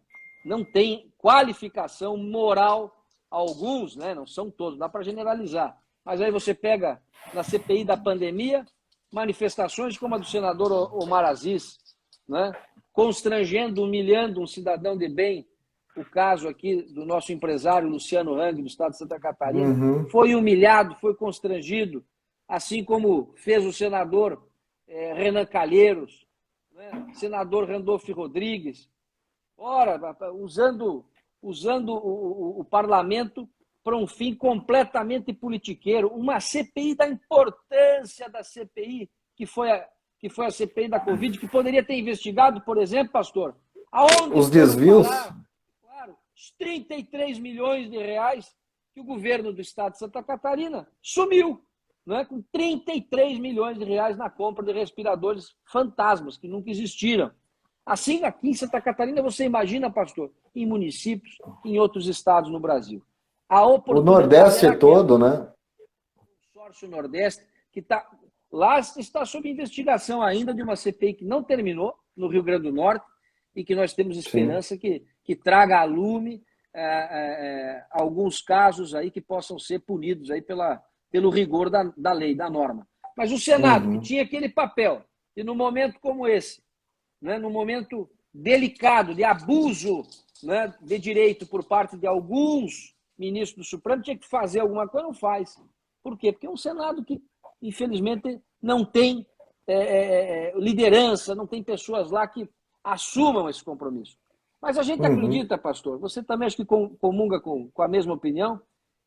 não têm qualificação moral, alguns, né? Não são todos, dá para generalizar. Mas aí você pega na CPI da pandemia, manifestações como a do senador Omar Aziz, né? Constrangendo, humilhando um cidadão de bem. O caso aqui do nosso empresário Luciano Hang, do estado de Santa Catarina, foi humilhado, foi constrangido, assim como fez o senador Renan Calheiros, né? Senador Randolfo Rodrigues, ora, usando o parlamento para um fim completamente politiqueiro. Uma CPI da importância da CPI, que foi a CPI da Covid, que poderia ter investigado, por exemplo, pastor, aonde os desvios. Claro, os 33 milhões de reais que o governo do estado de Santa Catarina sumiu, né, com 33 milhões de reais na compra de respiradores fantasmas, que nunca existiram. Assim, aqui em Santa Catarina, você imagina, pastor, em municípios, em outros estados no Brasil. O Nordeste todo, né? O consórcio Nordeste, que lá está sob investigação ainda de uma CPI que não terminou, no Rio Grande do Norte, e que nós temos esperança que traga a lume alguns casos aí que possam ser punidos aí pelo rigor da lei, da norma. Mas o Senado, que tinha aquele papel, e num momento como esse, né, num momento delicado de abuso, né, de direito por parte de alguns ministros do Supremo, tinha que fazer alguma coisa, não faz. Por quê? Porque é um Senado que, infelizmente, não tem liderança, não tem pessoas lá que assumam esse compromisso. Mas a gente acredita, pastor, você também acho que comunga com a mesma opinião,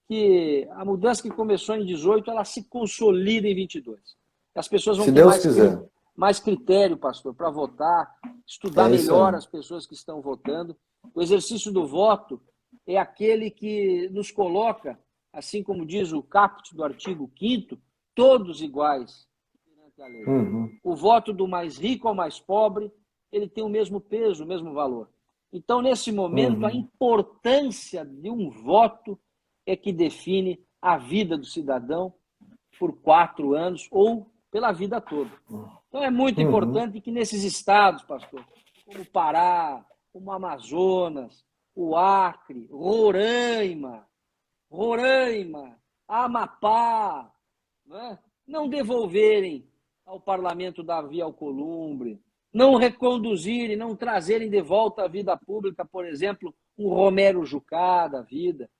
que a mudança que começou em 18, ela se consolida em 22. As pessoas vão ter mais critério, pastor, para votar, estudar melhor as pessoas que estão votando. O exercício do voto é aquele que nos coloca, assim como diz o caput do artigo 5º, todos iguais perante a lei. O voto do mais rico ao mais pobre, ele tem o mesmo peso, o mesmo valor. Então, nesse momento, a importância de um voto é que define a vida do cidadão por 4 anos ou pela vida toda. Então, é muito importante que nesses estados, pastor, como o Pará, como o Amazonas, o Acre, Roraima, Amapá, né, não devolverem ao parlamento Davi Alcolumbre, não reconduzirem, não trazerem de volta à vida pública, por exemplo, um Romero Jucá da vida.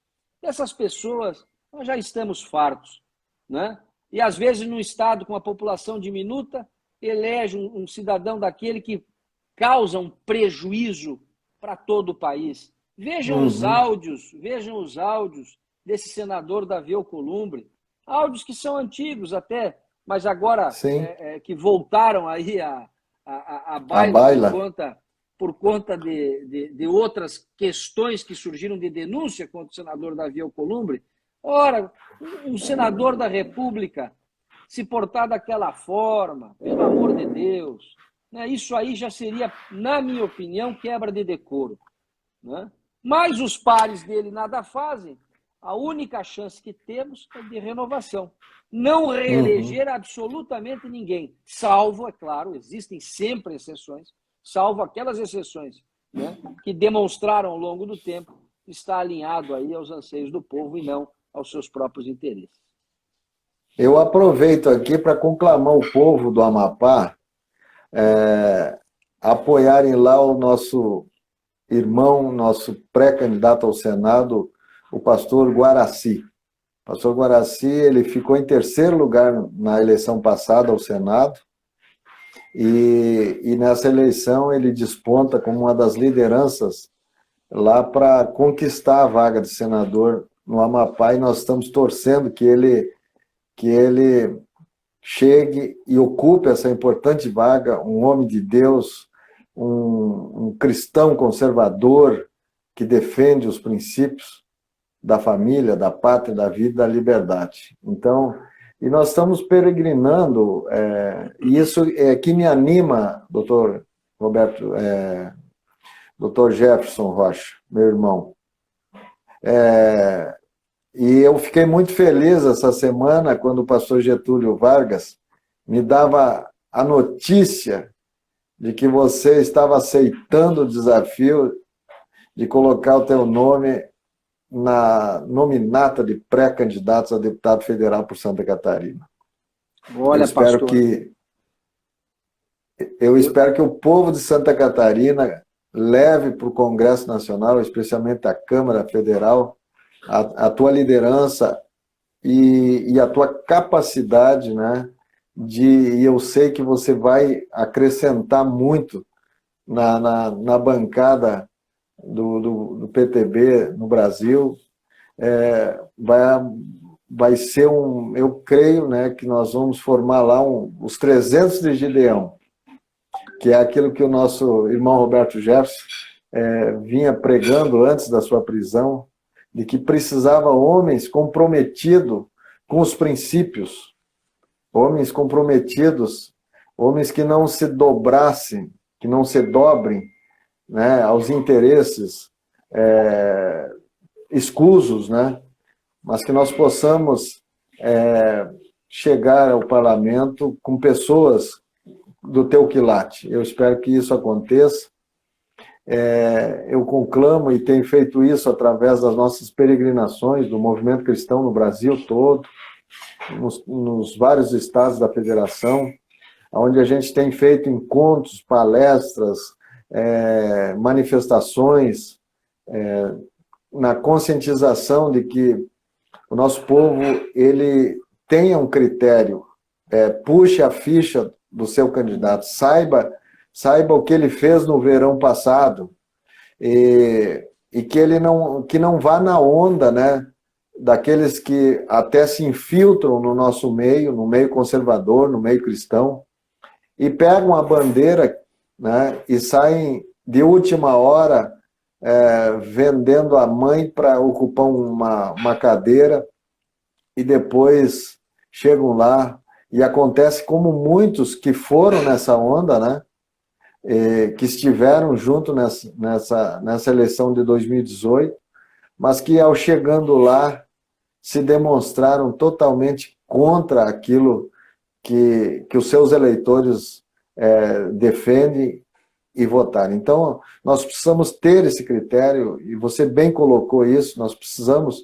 Dessas pessoas, nós já estamos fartos, né? E às vezes, num estado com uma população diminuta, elege um cidadão daquele que causa um prejuízo para todo o país. Vejam os áudios desse senador Davi Alcolumbre, áudios que são antigos até, mas agora que voltaram aí a baila por conta de outras questões que surgiram de denúncia contra o senador Davi Alcolumbre. Ora, um senador da República se portar daquela forma, pelo amor de Deus, né? Isso aí já seria, na minha opinião, quebra de decoro, né? Mas os pares dele nada fazem. A única chance que temos é de renovação. Não reeleger absolutamente ninguém, salvo, é claro, existem sempre exceções, salvo aquelas exceções, né, que demonstraram ao longo do tempo estar alinhado aí aos anseios do povo e não aos seus próprios interesses. Eu aproveito aqui para conclamar o povo do Amapá apoiarem lá o nosso irmão, nosso pré-candidato ao Senado, o pastor Guaraci. O pastor Guaraci, ele ficou em 3º lugar na eleição passada ao Senado, e nessa eleição ele desponta como uma das lideranças lá para conquistar a vaga de senador no Amapá, e nós estamos torcendo que ele chegue e ocupe essa importante vaga, um homem de Deus, um cristão conservador que defende os princípios da família, da pátria, da vida e da liberdade. Então, e nós estamos peregrinando, e isso é que me anima, doutor Roberto, doutor Jefferson Rocha, meu irmão. E eu fiquei muito feliz essa semana quando o pastor Getúlio Vargas me dava a notícia de que você estava aceitando o desafio de colocar o teu nome na nominata de pré-candidatos a deputado federal por Santa Catarina. Olha, pastor. Eu espero que o povo de Santa Catarina leve para o Congresso Nacional, especialmente a Câmara Federal, a tua liderança e a tua capacidade, né? E eu sei que você vai acrescentar muito na bancada do PTB no Brasil. Vai ser eu creio, né, que nós vamos formar lá os 300 de Gideão, que é aquilo que o nosso irmão Roberto Jefferson vinha pregando antes da sua prisão, de que precisava homens comprometidos com os princípios, homens comprometidos, homens que não se dobrassem, que não se dobrem, né, aos interesses escusos, né, mas que nós possamos chegar ao parlamento com pessoas do teu quilate. Eu espero que isso aconteça. Eu conclamo e tenho feito isso através das nossas peregrinações do movimento cristão no Brasil todo, nos vários estados da federação, onde a gente tem feito encontros, palestras, manifestações, na conscientização de que o nosso povo ele tenha um critério, puxe a ficha do seu candidato, saiba o que ele fez no verão passado e que ele não vá na onda, né, daqueles que até se infiltram no nosso meio, no meio conservador, no meio cristão, e pegam a bandeira, né, e saem de última hora vendendo a mãe para ocupar uma cadeira e depois chegam lá e acontece como muitos que foram nessa onda, né, que estiveram junto nessa eleição de 2018, mas que ao chegando lá se demonstraram totalmente contra aquilo que os seus eleitores defendem e votarem. Então, nós precisamos ter esse critério, e você bem colocou isso, nós precisamos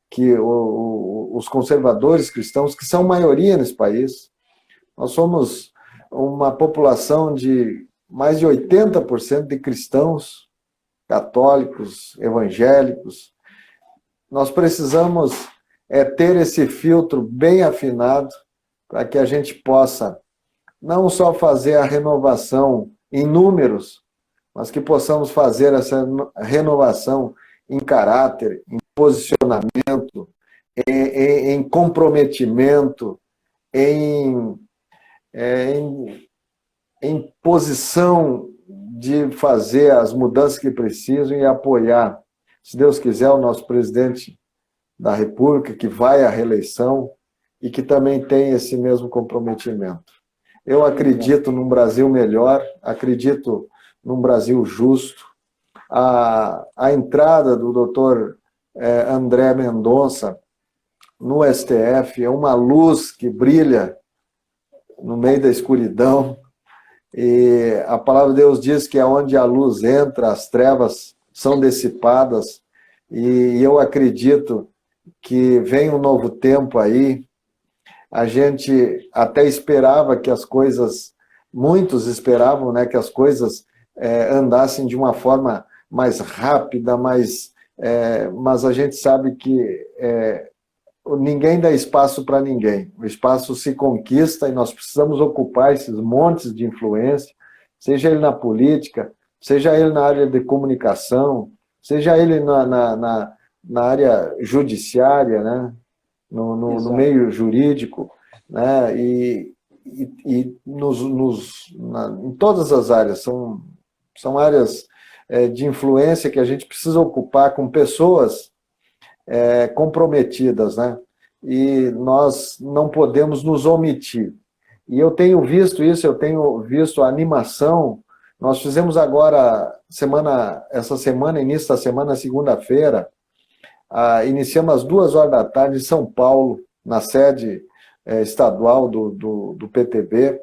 que os conservadores cristãos, que são maioria nesse país, nós somos uma população de mais de 80% de cristãos, católicos, evangélicos. Nós precisamos ter esse filtro bem afinado para que a gente possa não só fazer a renovação em números, mas que possamos fazer essa renovação em caráter, em posicionamento, em comprometimento, em posição de fazer as mudanças que precisam e apoiar, se Deus quiser, o nosso presidente da República, que vai à reeleição e que também tem esse mesmo comprometimento. Eu acredito num Brasil melhor, acredito num Brasil justo. A entrada do doutor André Mendonça no STF é uma luz que brilha no meio da escuridão, e a palavra de Deus diz que aonde a luz entra, as trevas são dissipadas, e eu acredito que vem um novo tempo aí. A gente até esperava que as coisas, muitos esperavam, né, que as coisas andassem de uma forma mais rápida, mas a gente sabe que ninguém dá espaço para ninguém. O espaço se conquista e nós precisamos ocupar esses montes de influência, seja ele na política, seja ele na área de comunicação, seja ele na área judiciária, né? No meio jurídico, né? E em todas as áreas. São áreas de influência que a gente precisa ocupar com pessoas comprometidas, né? E nós não podemos nos omitir. E eu tenho visto isso, eu tenho visto a animação. Nós fizemos agora, início da semana, segunda-feira, Iniciamos às 2h da tarde em São Paulo, na sede estadual do PTB,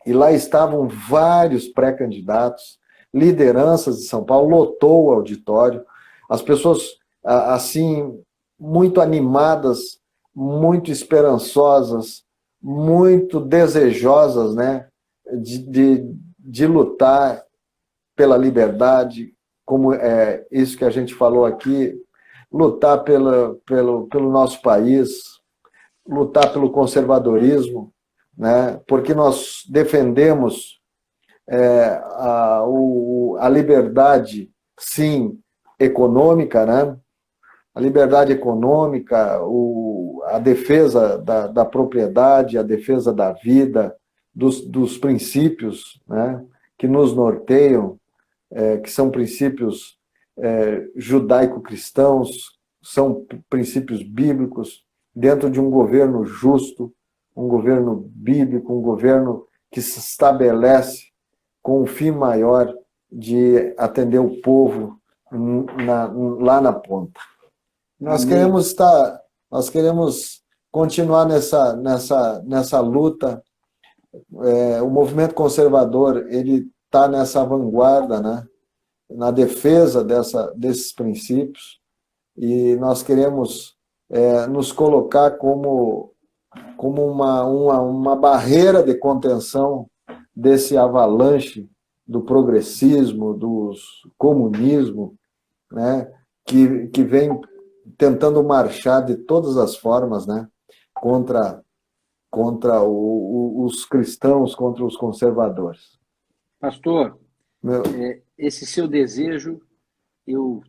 e lá estavam vários pré-candidatos, lideranças de São Paulo, lotou o auditório, as pessoas, assim, muito animadas, muito esperançosas, muito desejosas, né, de lutar pela liberdade, como é isso que a gente falou aqui, lutar pelo nosso país, lutar pelo conservadorismo, né, porque nós defendemos a liberdade, sim, econômica, né? A liberdade econômica, a defesa da propriedade, a defesa da vida, dos princípios, né, que nos norteiam, que são princípios judaico-cristãos, são princípios bíblicos, dentro de um governo justo, um governo bíblico, um governo que se estabelece com um fim maior de atender o povo lá na ponta. Nós queremos continuar nessa luta. O movimento conservador ele está nessa vanguarda, né? Na defesa desses princípios, e nós queremos nos colocar como uma barreira de contenção desse avalanche do progressismo, do comunismo, né, que vem tentando marchar de todas as formas, né, contra os cristãos, contra os conservadores. Pastor, esse seu desejo eu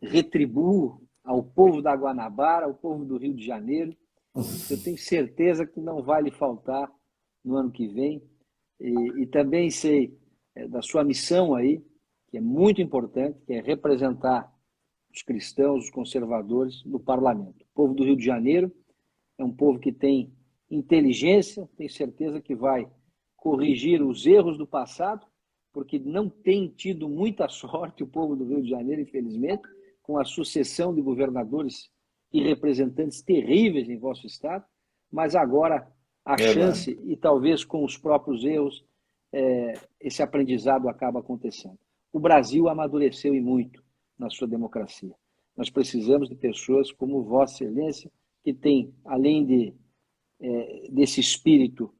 retribuo ao povo da Guanabara, ao povo do Rio de Janeiro. Eu tenho certeza que não vai lhe faltar no ano que vem. E também sei da sua missão aí, que é muito importante, que é representar os cristãos, os conservadores no parlamento. O povo do Rio de Janeiro é um povo que tem inteligência, tenho certeza que vai corrigir os erros do passado, porque não tem tido muita sorte o povo do Rio de Janeiro, infelizmente, com a sucessão de governadores e representantes terríveis em vosso estado, mas agora a chance, e talvez com os próprios erros, esse aprendizado acaba acontecendo. O Brasil amadureceu e muito na sua democracia. Nós precisamos de pessoas como Vossa Excelência, que tem, além desse espírito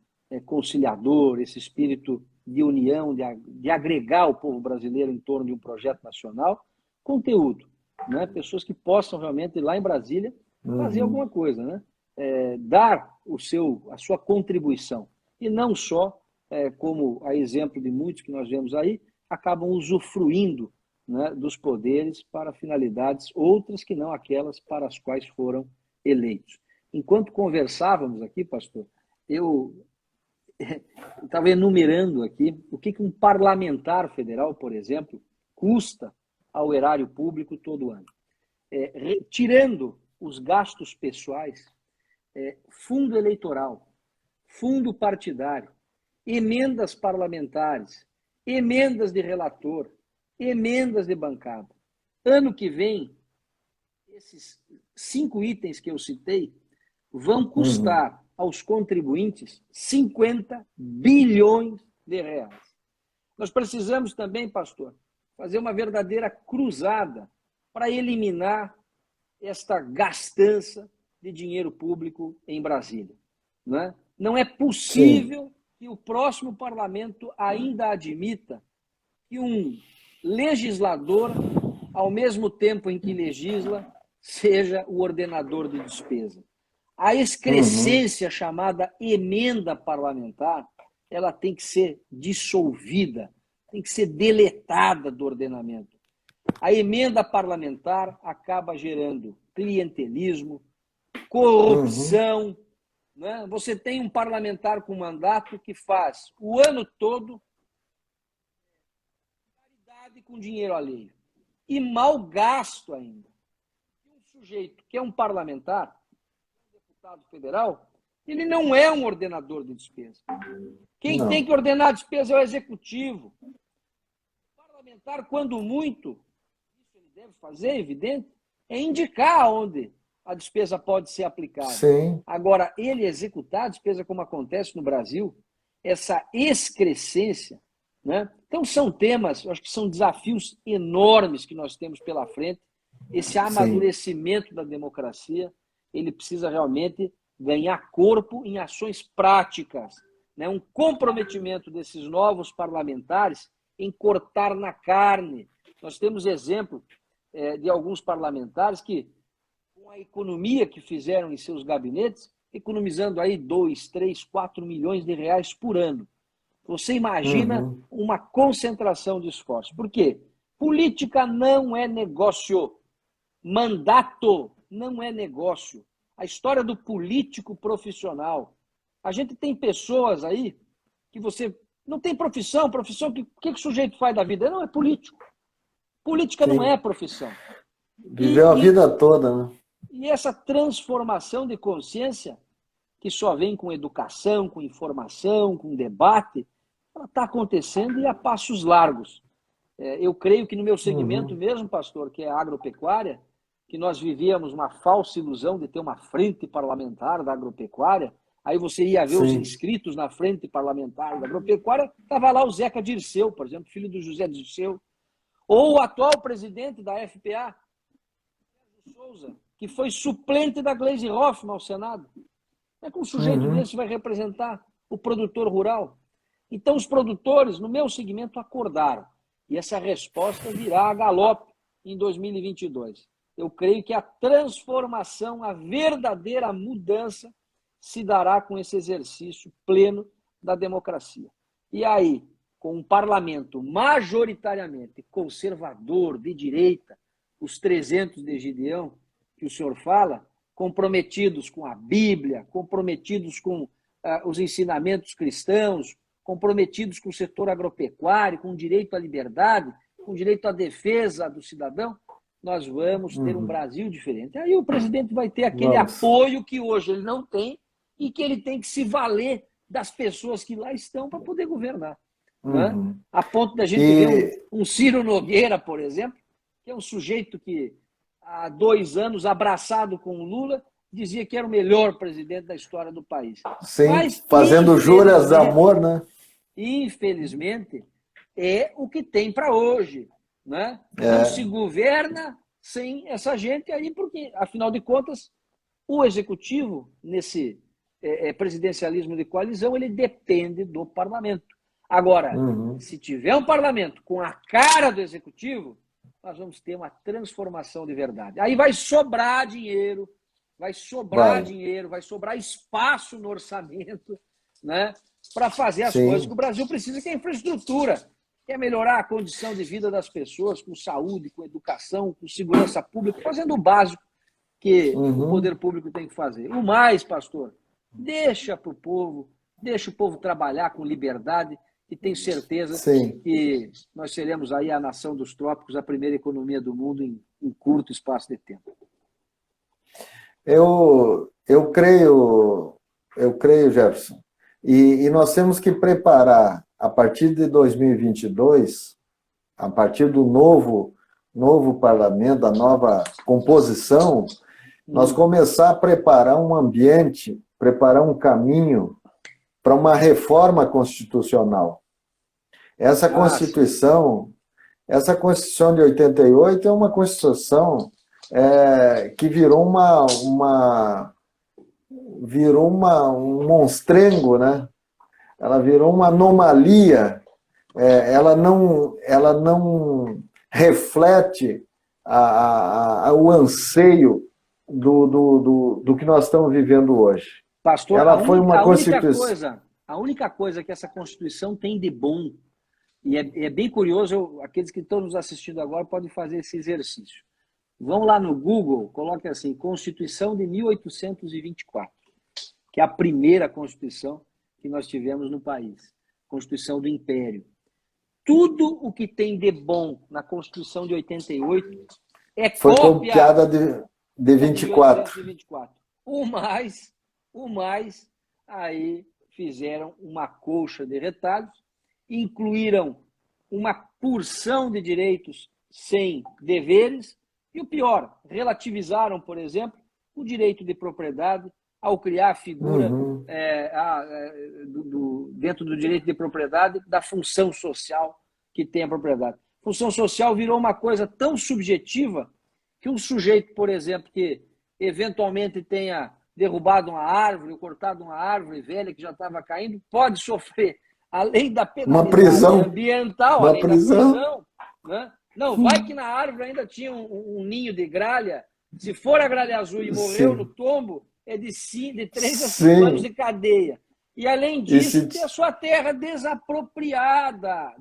conciliador, esse espírito de união, de agregar o povo brasileiro em torno de um projeto nacional, conteúdo, né? Pessoas que possam realmente, lá em Brasília, fazer alguma coisa, né? Dar a sua contribuição, e não só, como a exemplo de muitos que nós vemos aí, acabam usufruindo, né, dos poderes para finalidades outras que não aquelas para as quais foram eleitos. Enquanto conversávamos aqui, pastor, eu estava enumerando aqui o que um parlamentar federal, por exemplo, custa ao erário público todo ano. Tirando os gastos pessoais, fundo eleitoral, fundo partidário, emendas parlamentares, emendas de relator, emendas de bancada. Ano que vem, esses 5 itens que eu citei vão custar aos contribuintes 50 bilhões de reais. Nós precisamos também, pastor, fazer uma verdadeira cruzada para eliminar esta gastança de dinheiro público em Brasília. Não é possível que o próximo parlamento ainda admita que um legislador, ao mesmo tempo em que legisla, seja o ordenador de despesa. A excrescência chamada emenda parlamentar, ela tem que ser dissolvida, tem que ser deletada do ordenamento. A emenda parlamentar acaba gerando clientelismo, corrupção. Né? Você tem um parlamentar com mandato que faz o ano todo caridade com dinheiro alheio. E mal gasto ainda. Um sujeito que é um parlamentar, deputado federal, ele não é um ordenador de despesa. Quem tem que ordenar a despesa é o executivo. O parlamentar, quando muito, isso ele deve fazer, é evidente, é indicar onde a despesa pode ser aplicada. Sim. Agora, ele executar a despesa como acontece no Brasil, essa excrescência, né? Então, são temas, eu acho que são desafios enormes que nós temos pela frente. Esse amadurecimento da democracia, ele precisa realmente ganhar corpo em ações práticas, né? Um comprometimento desses novos parlamentares em cortar na carne. Nós temos exemplo de alguns parlamentares que, com a economia que fizeram em seus gabinetes, economizando aí 2, 3, 4 milhões de reais por ano. Você imagina uma concentração de esforços. Por quê? Política não é negócio. Mandato não é negócio. A história do político profissional. A gente tem pessoas aí que você não tem profissão, o que o sujeito faz da vida? Não, é político. Política não é profissão. Viveu a vida toda, né? E essa transformação de consciência, que só vem com educação, com informação, com debate, ela está acontecendo e a passos largos. Eu creio que no meu segmento mesmo, pastor, que é a agropecuária, que nós vivíamos uma falsa ilusão de ter uma frente parlamentar da agropecuária, aí você ia ver os inscritos na frente parlamentar da agropecuária, estava lá o Zeca Dirceu, por exemplo, filho do José Dirceu, ou o atual presidente da FPA, Souza, que foi suplente da Gleisi Hoffmann ao Senado. Como é que um sujeito desse vai representar o produtor rural? Então, os produtores, no meu segmento, acordaram. E essa resposta virá a galope em 2022. Eu creio que a transformação, a verdadeira mudança, se dará com esse exercício pleno da democracia. E aí, com um parlamento majoritariamente conservador, de direita, os 300 de Gideão, que o senhor fala, comprometidos com a Bíblia, comprometidos com os ensinamentos cristãos, comprometidos com o setor agropecuário, com o direito à liberdade, com o direito à defesa do cidadão, nós vamos ter um Brasil diferente. Aí o presidente vai ter aquele apoio que hoje ele não tem e que ele tem que se valer das pessoas que lá estão para poder governar. Né? A ponto da gente ver um Ciro Nogueira, por exemplo, que é um sujeito que há 2 anos, abraçado com o Lula, dizia que era o melhor presidente da história do país. Sim, mas, fazendo juras de amor, né? Infelizmente, é o que tem para hoje. Né? Não se governa sem essa gente aí, porque, afinal de contas, o executivo, nesse presidencialismo de coalizão, ele depende do parlamento. Agora, se tiver um parlamento com a cara do executivo, nós vamos ter uma transformação de verdade. Aí vai sobrar dinheiro, vai sobrar espaço no orçamento, né, para fazer as coisas que o Brasil precisa, que é infraestrutura. Quer melhorar a condição de vida das pessoas com saúde, com educação, com segurança pública, fazendo o básico que o poder público tem que fazer. O mais, pastor, deixa para o povo, deixa o povo trabalhar com liberdade e tenho certeza que nós seremos aí a nação dos trópicos, a primeira economia do mundo em curto espaço de tempo. Eu creio, Jefferson, e nós temos que preparar, a partir de 2022, a partir do novo parlamento, da nova composição, nós começar a preparar um ambiente, preparar um caminho para uma reforma constitucional. Essa Constituição de 88 é uma Constituição que virou um monstrengo, né? Ela virou uma anomalia, ela não reflete o anseio do que nós estamos vivendo hoje. Pastor, ela foi uma Constituição. A única coisa que essa Constituição tem de bom, e é bem curioso, aqueles que estão nos assistindo agora podem fazer esse exercício. Vão lá no Google, coloquem assim, Constituição de 1824, que é a primeira Constituição que nós tivemos no país, Constituição do Império. Tudo o que tem de bom na Constituição de 88 foi copiada de 24. O mais, aí fizeram uma colcha de retalhos, incluíram uma porção de direitos sem deveres E o pior, relativizaram, por exemplo, o direito de propriedade ao criar a figura dentro do direito de propriedade da função social que tem a propriedade. Função social virou uma coisa tão subjetiva que um sujeito, por exemplo, que eventualmente tenha derrubado uma árvore ou cortado uma árvore velha que já estava caindo, pode sofrer, além da penalidade ambiental, além da prisão, né? Não, vai que na árvore ainda tinha um ninho de gralha. Se for a gralha azul e morreu no tombo, é de 3 a 5 anos de cadeia. E, além disso, ter a sua terra desapropriada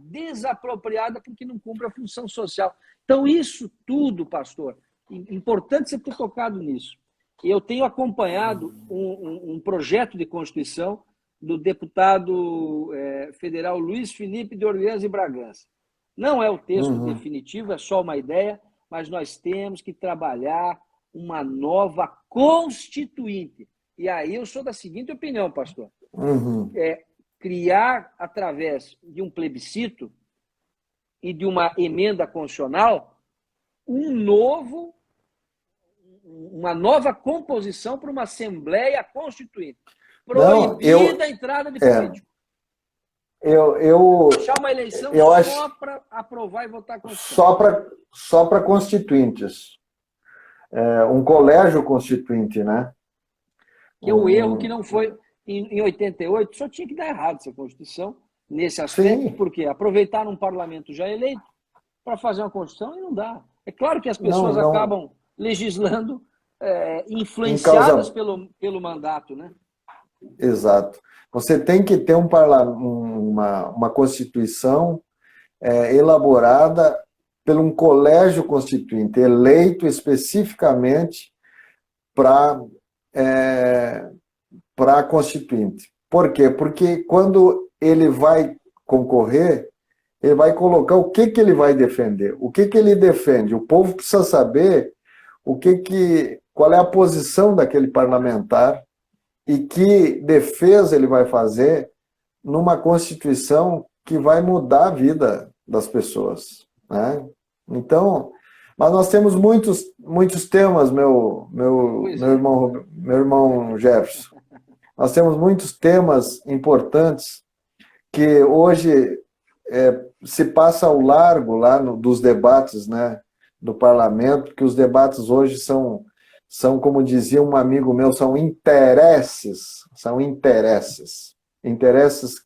porque não cumpre a função social. Então, isso tudo, pastor, importante você ter tocado nisso. Eu tenho acompanhado um projeto de Constituição do deputado federal Luiz Felipe de Orleans e Bragança. Não é o texto definitivo, é só uma ideia, mas nós temos que trabalhar uma nova constituinte. E aí eu sou da seguinte opinião, pastor. Criar, através de um plebiscito e de uma emenda constitucional, uma nova composição para uma Assembleia Constituinte. Proibida a entrada de político. Deixar uma eleição só para aprovar e votar a Constituição. Só para constituintes. Um colégio constituinte, né? Que é o erro que não foi... Em 88, só tinha que dar errado essa Constituição, nesse aspecto, porque aproveitaram um parlamento já eleito para fazer uma Constituição e não dá. É claro que as pessoas acabam legislando influenciadas pelo mandato, né? Exato. Você tem que ter uma Constituição elaborada por um colégio constituinte, eleito especificamente para a Constituinte. Por quê? Porque quando ele vai concorrer, ele vai colocar o que ele vai defender. O que ele defende? O povo precisa saber qual é a posição daquele parlamentar e que defesa ele vai fazer numa Constituição que vai mudar a vida das pessoas, né? Então, mas nós temos muitos temas, meu irmão Jefferson. Nós temos muitos temas importantes que hoje se passa ao largo lá dos debates, né, do parlamento, que os debates hoje são, como dizia um amigo meu, são interesses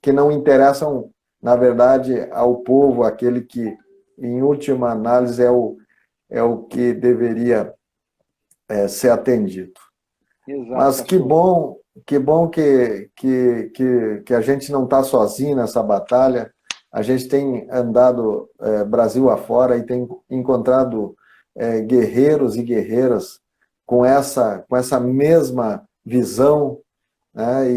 que não interessam, na verdade, ao povo, aquele que, em última análise, é o que deveria ser atendido. Exato, mas que bom que a gente não está sozinho nessa batalha. A gente tem andado Brasil afora e tem encontrado guerreiros e guerreiras com essa mesma visão, né?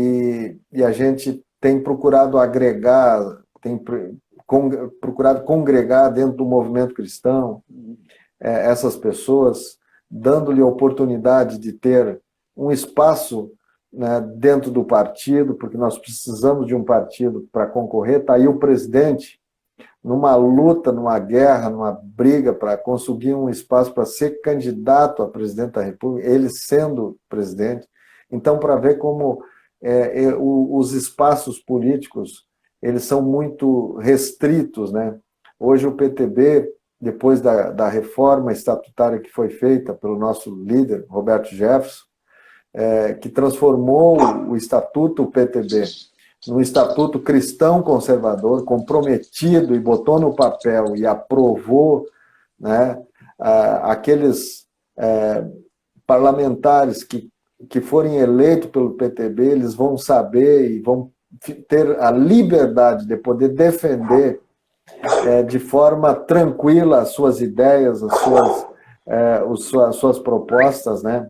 E a gente tem procurado agregar, procurado congregar dentro do movimento cristão essas pessoas, dando-lhe a oportunidade de ter um espaço, né, dentro do partido, porque nós precisamos de um partido para concorrer. Está aí o presidente numa luta, numa guerra, numa briga para conseguir um espaço para ser candidato a presidente da República, ele sendo presidente. Então, para ver como os espaços políticos eles são muito restritos, né? Hoje o PTB, depois da reforma estatutária que foi feita pelo nosso líder, Roberto Jefferson, que transformou o Estatuto PTB num Estatuto cristão conservador, comprometido, e botou no papel e aprovou, né, aqueles parlamentares que forem eleitos pelo PTB, eles vão saber e vão ter a liberdade de poder defender de forma tranquila as suas ideias, as suas propostas, né?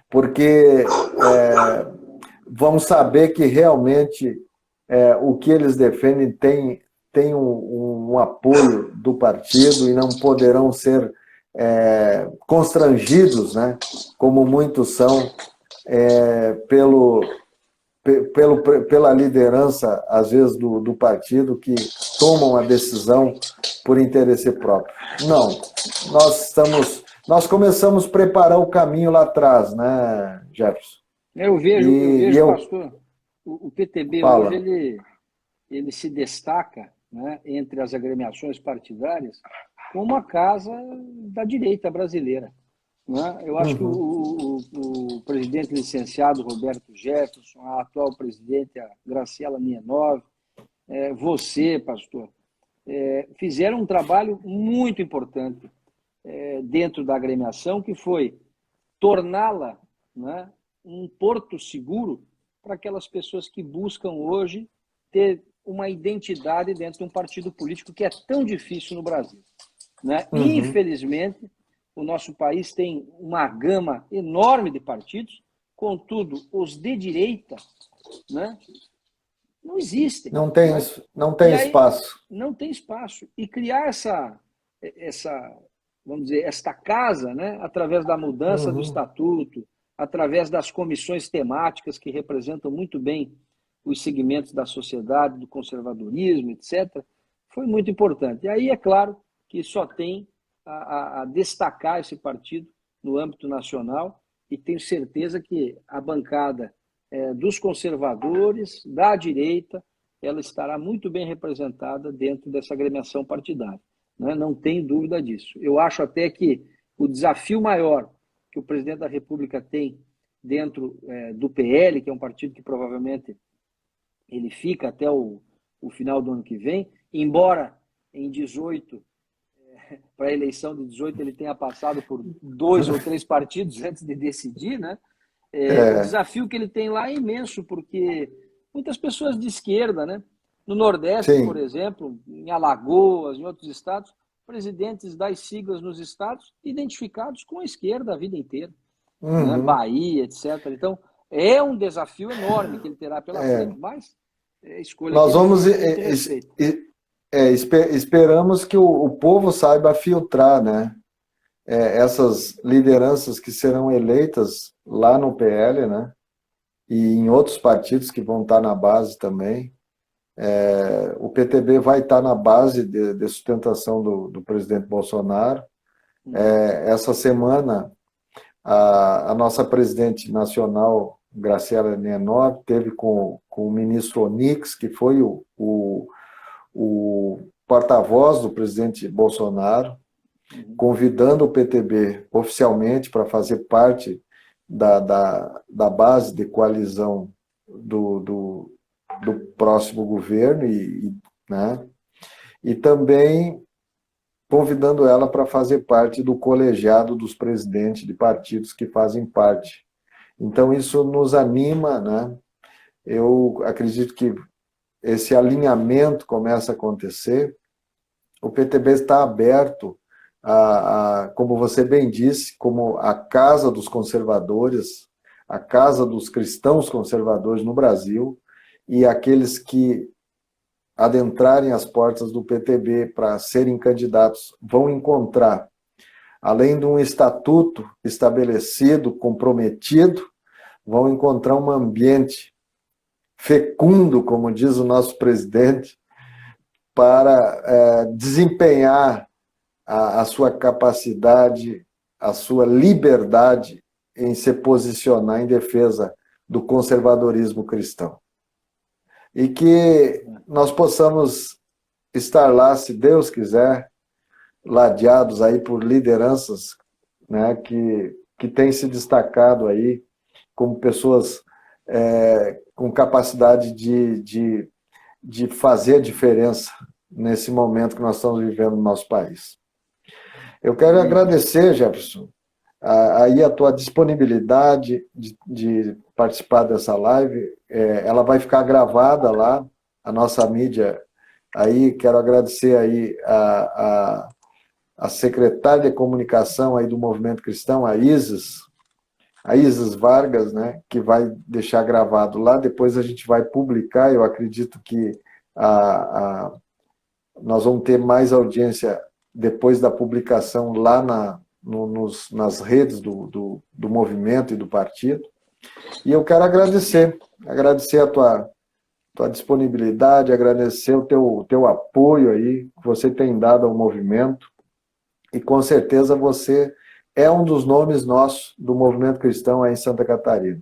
Porque vão saber que realmente o que eles defendem tem um apoio do partido e não poderão ser constrangidos, né, como muitos são, pela liderança, às vezes, do partido, que tomam a decisão por interesse próprio. Não, nós estamos nós começamos a preparar o caminho lá atrás, né, Jefferson? Eu vejo, pastor, o PTB Fala. hoje ele se destaca, né, entre as agremiações partidárias como a casa da direita brasileira. Né? Eu acho que o presidente licenciado Roberto Jefferson, a atual presidente, a Graciela Nienov, você, pastor, fizeram um trabalho muito importante dentro da agremiação, que foi torná-la, né, um porto seguro para aquelas pessoas que buscam hoje ter uma identidade dentro de um partido político que é tão difícil no Brasil. Né? Infelizmente, o nosso país tem uma gama enorme de partidos, contudo, os de direita, né, não existem. Não tem, né? não tem aí, espaço. Não tem espaço. E criar vamos dizer, esta casa, né, através da mudança do estatuto, através das comissões temáticas que representam muito bem os segmentos da sociedade, do conservadorismo, etc., foi muito importante. E aí, é claro, que só tem a destacar esse partido no âmbito nacional, e tenho certeza que a bancada dos conservadores, da direita, ela estará muito bem representada dentro dessa agremiação partidária. Né? Não tenho dúvida disso. Eu acho até que o desafio maior que o presidente da República tem dentro do PL, que é um partido que provavelmente ele fica até o final do ano que vem, embora em 18, para a eleição de 18, ele tenha passado por 2 ou 3 partidos antes de decidir, né? O desafio que ele tem lá é imenso, porque muitas pessoas de esquerda, né? No Nordeste, por exemplo, em Alagoas, em outros estados, presidentes das siglas nos estados identificados com a esquerda a vida inteira. Né? Bahia, etc. Então, é um desafio enorme que ele terá pela frente, mas é escolha nós que vamos esperamos que o povo saiba filtrar, né? Essas lideranças que serão eleitas lá no PL, né? E em outros partidos que vão estar na base também. O PTB vai estar na base de sustentação do presidente Bolsonaro. Essa semana, a nossa presidente nacional, Graciela Nienov, teve com o ministro Onyx, que foi o porta-voz do presidente Bolsonaro, convidando o PTB oficialmente para fazer parte da base de coalizão do próximo governo, né? E também convidando ela para fazer parte do colegiado dos presidentes de partidos que fazem parte. Então, isso nos anima, né? Eu acredito que esse alinhamento começa a acontecer. O PTB está aberto, como você bem disse, como a casa dos conservadores, a casa dos cristãos conservadores no Brasil, e aqueles que adentrarem as portas do PTB para serem candidatos vão encontrar, além de um estatuto estabelecido, comprometido, vão encontrar um ambiente fecundo, como diz o nosso presidente, para desempenhar a sua capacidade, a sua liberdade em se posicionar em defesa do conservadorismo cristão. E que nós possamos estar lá, se Deus quiser, ladeados aí por lideranças, né, que têm se destacado aí como pessoas com capacidade de fazer a diferença nesse momento que nós estamos vivendo no nosso país. Eu quero agradecer, Jefferson, aí a tua disponibilidade de participar dessa live. Ela vai ficar gravada lá, a nossa mídia. Aí quero agradecer aí a secretária de comunicação aí do Movimento Cristão, a Isis Vargas, né, que vai deixar gravado lá. Depois a gente vai publicar. Eu acredito que nós vamos ter mais audiência depois da publicação lá nas redes do movimento e do partido. E eu quero agradecer a tua disponibilidade, agradecer o teu apoio aí que você tem dado ao movimento, e com certeza você é um dos nomes nossos do movimento cristão aí em Santa Catarina.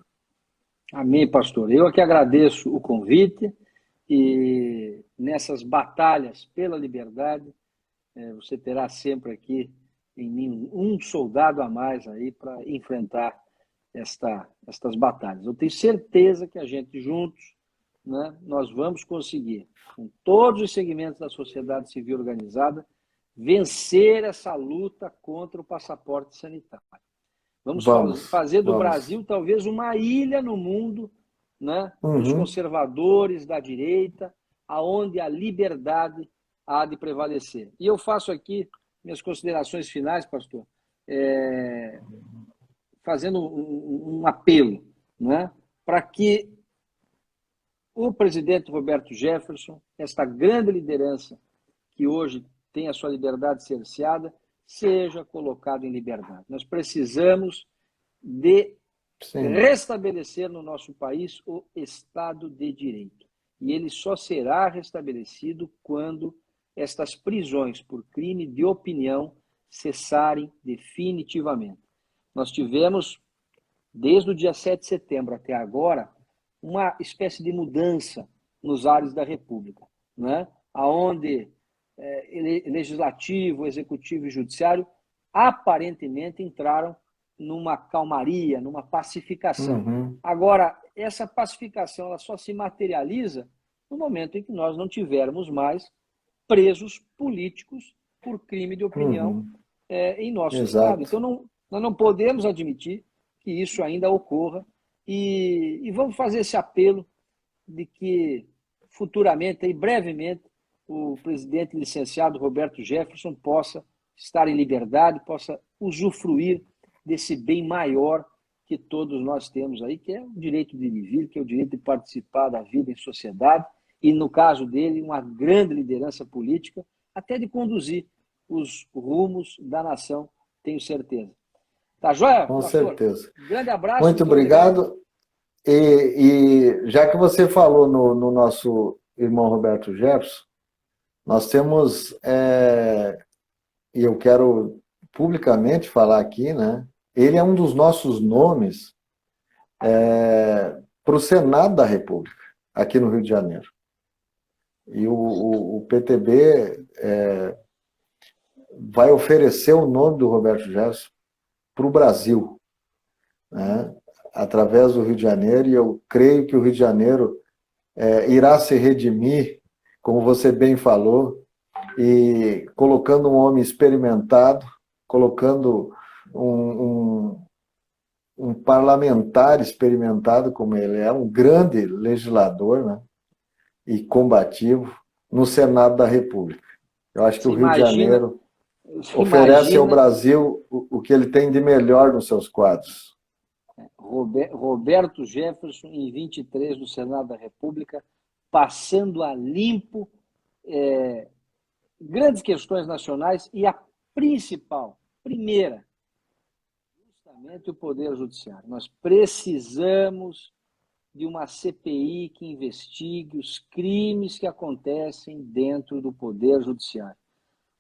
Amém, pastor. Eu aqui agradeço o convite e nessas batalhas pela liberdade, você terá sempre aqui em mim um soldado a mais aí para enfrentar estas batalhas. Eu tenho certeza que a gente juntos, né, nós vamos conseguir, com todos os segmentos da sociedade civil organizada, vencer essa luta contra o passaporte sanitário. Vamos fazer do Brasil talvez uma ilha no mundo, né, dos conservadores, da direita, aonde a liberdade há de prevalecer. E eu faço aqui minhas considerações finais, pastor, fazendo um apelo, né, para que o presidente Roberto Jefferson, esta grande liderança que hoje tem a sua liberdade cerceada, seja colocado em liberdade. Nós precisamos de restabelecer no nosso país o Estado de Direito. E ele só será restabelecido quando estas prisões por crime de opinião cessarem definitivamente. Nós tivemos, desde o dia 7 de setembro até agora, uma espécie de mudança nos ares da República, né? Onde legislativo, executivo e judiciário aparentemente entraram numa calmaria, numa pacificação. Agora, essa pacificação ela só se materializa no momento em que nós não tivermos mais presos políticos por crime de opinião em nosso Estado. Então, nós não podemos admitir que isso ainda ocorra e vamos fazer esse apelo de que futuramente, e brevemente, o presidente licenciado Roberto Jefferson possa estar em liberdade, possa usufruir desse bem maior que todos nós temos aí, que é o direito de viver, que é o direito de participar da vida em sociedade e, no caso dele, uma grande liderança política, até de conduzir os rumos da nação, tenho certeza. Tá joia, Com pastor? certeza. Um grande abraço. Muito obrigado. E já que você falou no nosso irmão Roberto Jefferson, nós temos, e eu quero publicamente falar aqui, né? Ele é um dos nossos nomes para o Senado da República, aqui no Rio de Janeiro. E o PTB vai oferecer o nome do Roberto Jefferson para o Brasil, né? Através do Rio de Janeiro, e eu creio que o Rio de Janeiro irá se redimir, como você bem falou, e colocando um homem experimentado, colocando um parlamentar experimentado como ele é, um grande legislador, né, e combativo, no Senado da República. Eu acho que o Rio de Janeiro oferece ao Brasil o que ele tem de melhor nos seus quadros. Roberto Jefferson, em 23 do Senado da República, passando a limpo grandes questões nacionais e a primeira, justamente o Poder Judiciário. Nós precisamos de uma CPI que investigue os crimes que acontecem dentro do Poder Judiciário.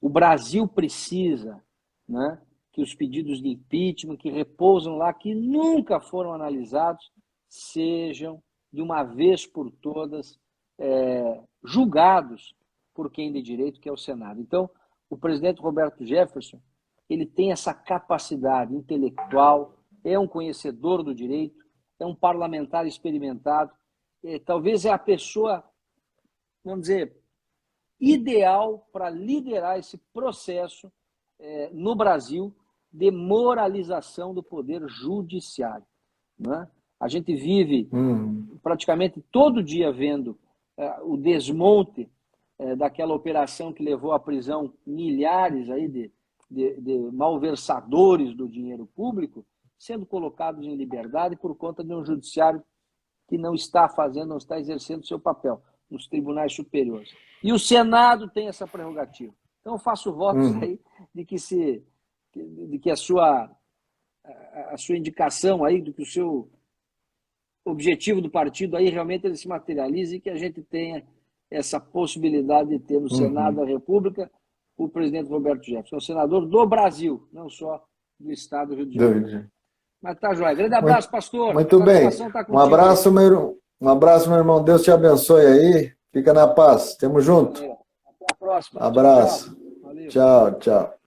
O Brasil precisa, né, que os pedidos de impeachment que repousam lá, que nunca foram analisados, sejam, de uma vez por todas, julgados por quem de direito, que é o Senado. Então, o presidente Roberto Jefferson, ele tem essa capacidade intelectual, é um conhecedor do direito, é um parlamentar experimentado, talvez é a pessoa, vamos dizer, ideal para liderar esse processo no Brasil de moralização do poder judiciário, né? A gente vive praticamente todo dia vendo o desmonte daquela operação que levou à prisão milhares aí de malversadores do dinheiro público, sendo colocados em liberdade por conta de um judiciário que não está exercendo seu papel nos tribunais superiores. E o Senado tem essa prerrogativa. Então eu faço votos aí de que a sua indicação aí, de que o seu objetivo do partido aí realmente ele se materialize e que a gente tenha essa possibilidade de ter no Senado da República o presidente Roberto Jefferson, o senador do Brasil, não só do estado do Rio de Janeiro. Mas tá, joia. Grande abraço, pastor. Muito bem. Tá um abraço, meu irmão. Deus te abençoe aí. Fica na paz. Tamo junto. Até a próxima. Abraço. Tchau, tchau. Valeu. Tchau, tchau.